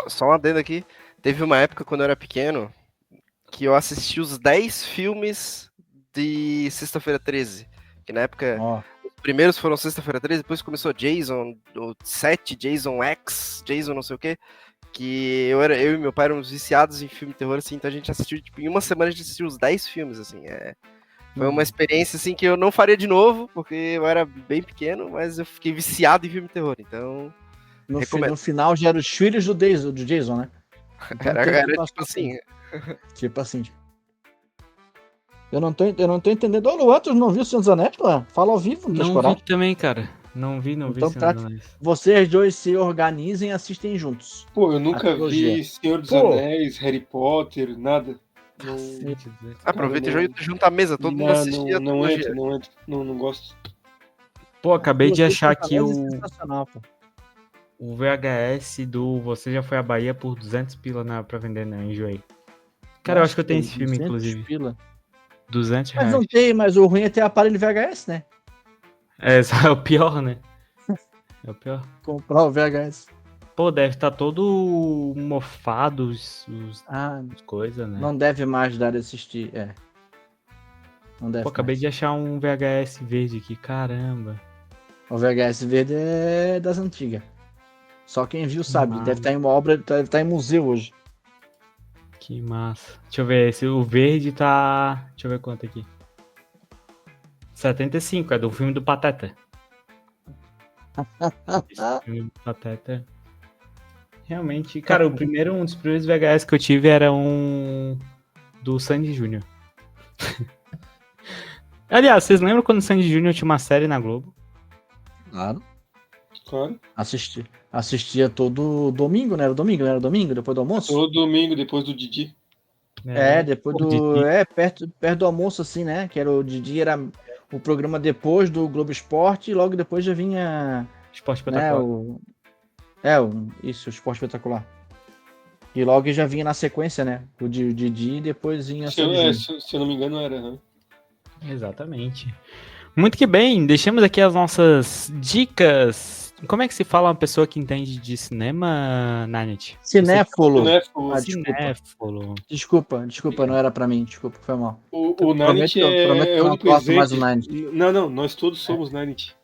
Só um adendo aqui. Teve uma época quando eu era pequeno que eu assisti os 10 filmes de Sexta-feira 13. Que na época, os primeiros foram Sexta-feira 13, depois começou Jason, o 7, Jason X, Jason não sei o quê. Que eu e meu pai éramos viciados em filme de terror, assim, então a gente assistiu, em uma semana a gente assistiu os 10 filmes, assim. Foi uma experiência, assim, que eu não faria de novo, porque eu era bem pequeno, mas eu fiquei viciado em filme de terror, então... No final já eram os filhos do Jason, né? Então, era tipo assim... Tipo assim. Eu não tô entendendo. Ô, Luan, tu não viu o Senhor dos Anéis, Luan? Fala ao vivo, não vi também, cara. Não vi então, Senhor dos Anéis. Vocês dois se organizem e assistem juntos. Pô, eu nunca vi Senhor dos Anéis, Harry Potter, nada. Aproveita e junta a mesa, todo mundo assistia. Não entro, não gosto. Pô, acabei de achar aqui o VHS do Você Já Foi à Bahia por 200 pila pra vender, né? Enjoei. Cara, eu acho que eu tenho esse filme, inclusive. Pila. 200 reais. Mas não tem, mas o ruim é ter aparelho VHS, né? É o pior, né? É o pior. Comprar o VHS. Pô, deve estar todo mofado as coisas, né? Não deve mais dar de assistir, Não deve. Pô, acabei de achar um VHS verde aqui, caramba. O VHS verde é das antigas. Só quem viu sabe. Massa. Deve estar em uma obra, deve estar em museu hoje. Que massa. Deixa eu ver, se o verde tá... Deixa eu ver quanto aqui. 75, é do filme do Pateta. Esse filme do Pateta. Realmente, cara, um dos primeiros VHS que eu tive era um do Sandy Júnior. Aliás, vocês lembram quando o Sandy Júnior tinha uma série na Globo? Claro. Claro. Assistia todo domingo, né? Era domingo, não era domingo, depois do almoço? Todo domingo, depois do Didi. Depois o do. Didi. Perto do almoço, assim, né? Que era o Didi, era o programa depois do Globo Esporte e logo depois já vinha. Esporte Né, Espetacular. isso, o Esporte Espetacular. E logo já vinha na sequência, né? O Didi e depois vinha Se eu não me engano, era, né? Exatamente. Muito que bem, deixamos aqui as nossas dicas. Como é que se fala uma pessoa que entende de cinema, Nanit? Cinéfilo. Cinéfilo. Desculpa, não era pra mim, desculpa, foi mal. O Nanit prometo que é eu não corto mais o Nanit. Não, nós todos somos Nanit.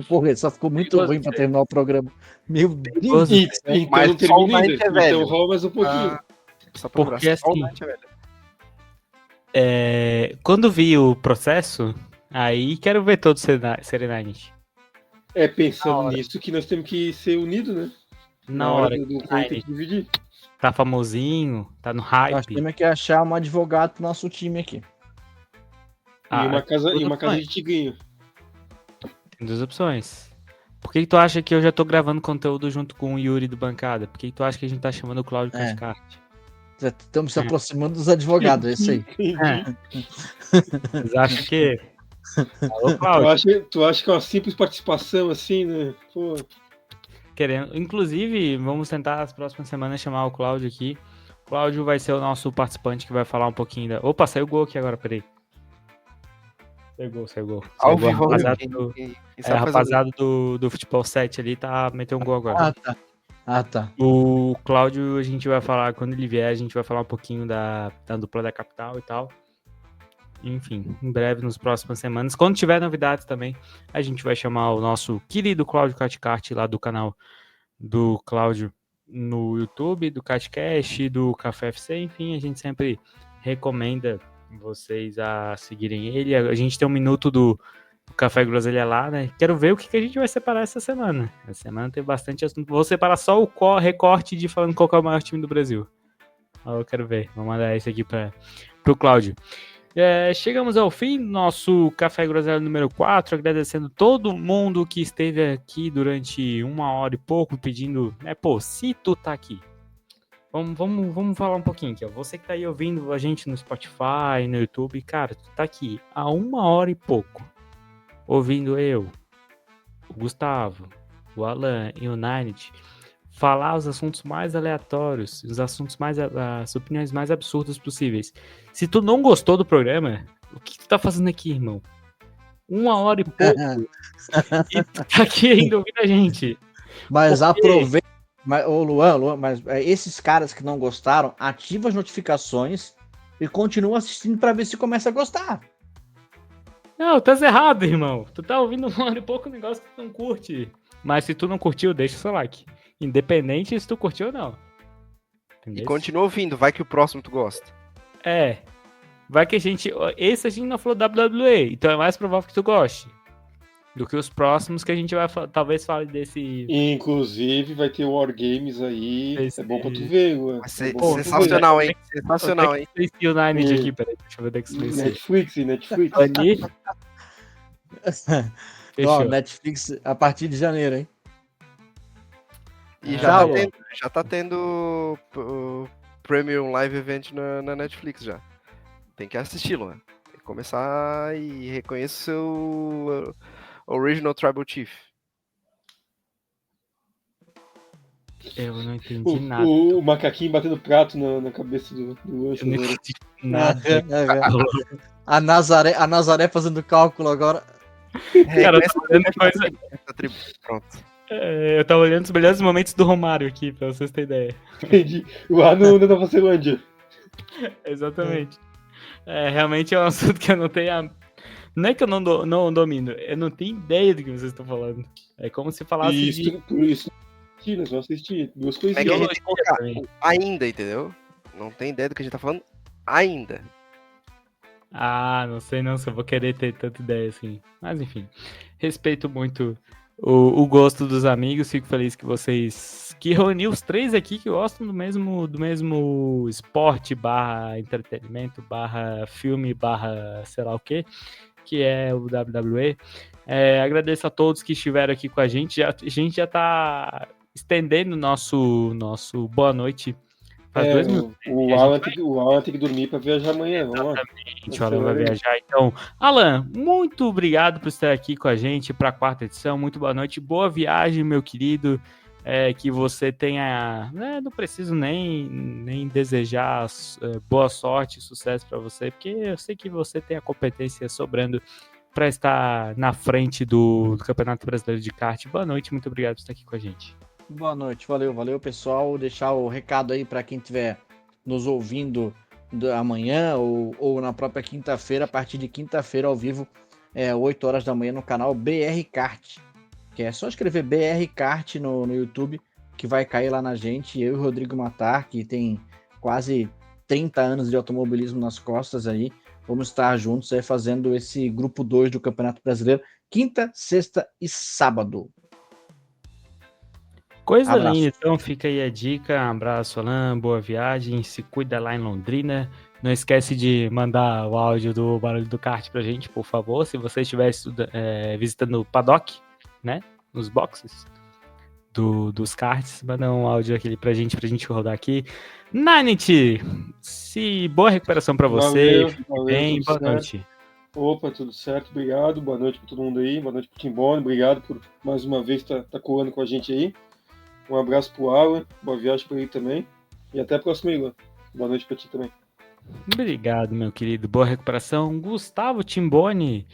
Porra, só ficou muito ruim pra terminar o programa. Meu Deus. Então Mas não só o termina ainda. Nanit é velho. Então rola mais um pouquinho. Só pra Porque lembrar, só o assim, Nanit é velho. quando vi o processo, aí quero ver todo Serenite. Pensando nisso que nós temos que ser unidos, né? Na hora do coisa tem que dividir. tá famosinho, tá no Nós hype. temos que achar um advogado pro nosso time aqui. E uma casa opções. de tigrinho. Tem duas opções. Por que tu acha que eu já tô gravando conteúdo junto com o Yuri do Bancada? Por que tu acha que a gente tá chamando o Cláudio Cascarte? Já estamos se aproximando dos advogados, é isso aí. Vocês acham que... Alô, Cláudio. Tu acha que é uma simples participação assim, né? Pô. Querendo. Inclusive, vamos tentar as próximas semanas chamar o Cláudio aqui. O Cláudio vai ser o nosso participante que vai falar um pouquinho da... Opa, saiu o gol aqui agora, peraí. Saiu gol. Ao vivo, rapaziada do Futebol 7 ali meteu um gol agora. Tá. O Cláudio, a gente vai falar, quando ele vier, a gente vai falar um pouquinho da dupla da capital e tal. Enfim, em breve, nas próximas semanas. Quando tiver novidades também, a gente vai chamar o nosso querido Cláudio Catcart lá do canal do Cláudio no YouTube, do Catcast, do Café FC. Enfim, a gente sempre recomenda vocês a seguirem ele. A gente tem um minuto do Café Groselha lá, né? Quero ver o que a gente vai separar essa semana. Essa semana tem bastante assunto. Vou separar só o recorte de falando qual é o maior time do Brasil. Eu quero ver. Vou mandar esse aqui pro Cláudio. Chegamos ao fim do nosso Café Groselha número 4, agradecendo todo mundo que esteve aqui durante 1 hora e pouco, pedindo, se tu tá aqui. Vamos falar um pouquinho aqui, ó. Você que tá aí ouvindo a gente no Spotify, no YouTube, cara, tu tá aqui há 1 hora e pouco, ouvindo eu, o Gustavo, o Alan e o Nanit falar os assuntos mais aleatórios, os assuntos as opiniões mais absurdas possíveis. Se tu não gostou do programa, o que tu tá fazendo aqui, irmão? 1 hora e pouco. E tu tá aqui ainda ouvindo a gente. Mas aproveita. Luan, mas esses caras que não gostaram, ativa as notificações e continua assistindo pra ver se começa a gostar. Não, tá errado, irmão. Tu tá ouvindo 1 hora e pouco um negócio que tu não curte. Mas se tu não curtiu, deixa o seu like. Independente se tu curtiu ou não. Entendeu? E continua ouvindo, vai que o próximo tu gosta. Vai que esse a gente não falou WWE, então é mais provável que tu goste do que os próximos que a gente vai talvez fale desse. Inclusive vai ter War Games aí. É bom pra tu ver, mano. Vai ser sensacional, hein? Sensacional, hein? Esqueci o Nine aqui, peraí, deixa eu ver onde é que Netflix. Ali. Netflix a partir de janeiro, hein? E já tá tendo Premium Live Event na Netflix já. Tem que assisti-lo, né? Tem que começar e reconhecer o Original Tribal Chief. Eu não entendi nada. O macaquinho batendo prato na cabeça do lanche. Eu não entendi nada. A Nazaré fazendo cálculo agora. Cara, eu tô olhando coisa... Pronto. Eu tava olhando os melhores momentos do Romário aqui, pra vocês terem ideia. Entendi. Lá na Nova Zelândia. Exatamente. Realmente é um assunto que eu não tenho Não é que eu não domino, eu não tenho ideia do que vocês estão falando. É como se falasse de... Por isso, nós vamos assistir duas É coisinhas. que a gente tem que colocar pra mim. o ainda, entendeu? Não tem ideia do que a gente tá falando ainda. Ah, não sei não se eu vou querer ter tanta ideia assim. Mas enfim, respeito muito o gosto dos amigos. Fico feliz que vocês... Que reuniu os três aqui que gostam do mesmo esporte / entretenimento / filme / sei lá o que é o WWE. Agradeço a todos que estiveram aqui com a gente. A gente já tá estendendo nosso boa noite. Faz 2 minutos. O Alan tem que dormir para viajar amanhã. Vamos lá. Exatamente, o Alan vai viajar. Então, Alan, muito obrigado por estar aqui com a gente para a 4ª edição. Muito boa noite. Boa viagem, meu querido. Que você tenha... não preciso nem desejar boa sorte e sucesso para você, porque eu sei que você tem a competência sobrando para estar na frente do Campeonato Brasileiro de Kart. Boa noite, muito obrigado por estar aqui com a gente. Boa noite, valeu pessoal. Deixar o recado aí para quem estiver nos ouvindo amanhã ou na própria quinta-feira, a partir de quinta-feira ao vivo, 8 horas da manhã no canal BR Kart, que é só escrever BR Kart no YouTube, que vai cair lá na gente. Eu e o Rodrigo Matar, que tem quase 30 anos de automobilismo nas costas aí, vamos estar juntos aí fazendo esse grupo 2 do Campeonato Brasileiro, quinta, sexta e sábado. Coisa linda, então fica aí a dica. Um abraço, Alan, boa viagem, se cuida lá em Londrina. Não esquece de mandar o áudio do barulho do kart pra gente, por favor. Se você estiver visitando o paddock, né, nos boxes dos karts, manda um áudio aquele pra gente rodar aqui. Nanit, boa recuperação pra você. Valeu, bem, boa noite. Opa, tudo certo, obrigado. Boa noite pra todo mundo aí. Boa noite pro Timbone, obrigado por mais uma vez tá colando com a gente aí. Um abraço pro Alan, boa viagem para ele também. E até a próxima, Igor. Boa noite para ti também. Obrigado, meu querido. Boa recuperação. Gustavo Timbone,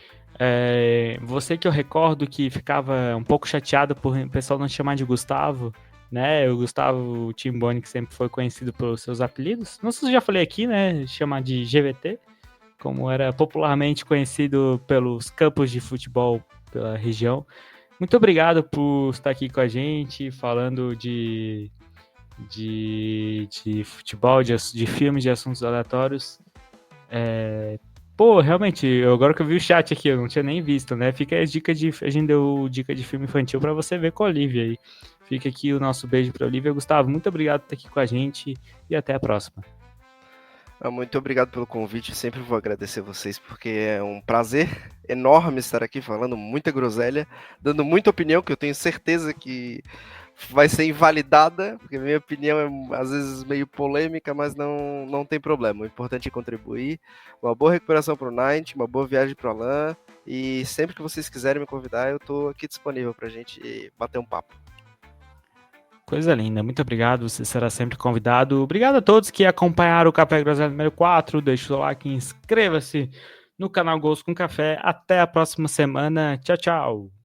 você que eu recordo que ficava um pouco chateado por o pessoal não te chamar de Gustavo, né? O Gustavo Timbone, que sempre foi conhecido pelos seus apelidos. Não sei se eu já falei aqui, né? Chama de GVT, como era popularmente conhecido pelos campos de futebol pela região. Muito obrigado por estar aqui com a gente, falando de futebol, de filmes, de assuntos aleatórios. Realmente, agora que eu vi o chat aqui, eu não tinha nem visto, né? Fica a gente deu dica de filme infantil para você ver com a Olivia aí. Fica aqui o nosso beijo para a Olivia. Gustavo, muito obrigado por estar aqui com a gente e até a próxima. Muito obrigado pelo convite, sempre vou agradecer vocês, porque é um prazer enorme estar aqui falando muita groselha, dando muita opinião, que eu tenho certeza que vai ser invalidada, porque minha opinião é às vezes meio polêmica, mas não tem problema, o importante é contribuir. Uma boa recuperação para o Night, uma boa viagem para o Alan, e sempre que vocês quiserem me convidar, eu estou aqui disponível para a gente bater um papo. Coisa linda, muito obrigado, você será sempre convidado. Obrigado a todos que acompanharam o Café Groselha número 4, deixa o like, inscreva-se no canal Gols com Café. Até a próxima semana, tchau, tchau.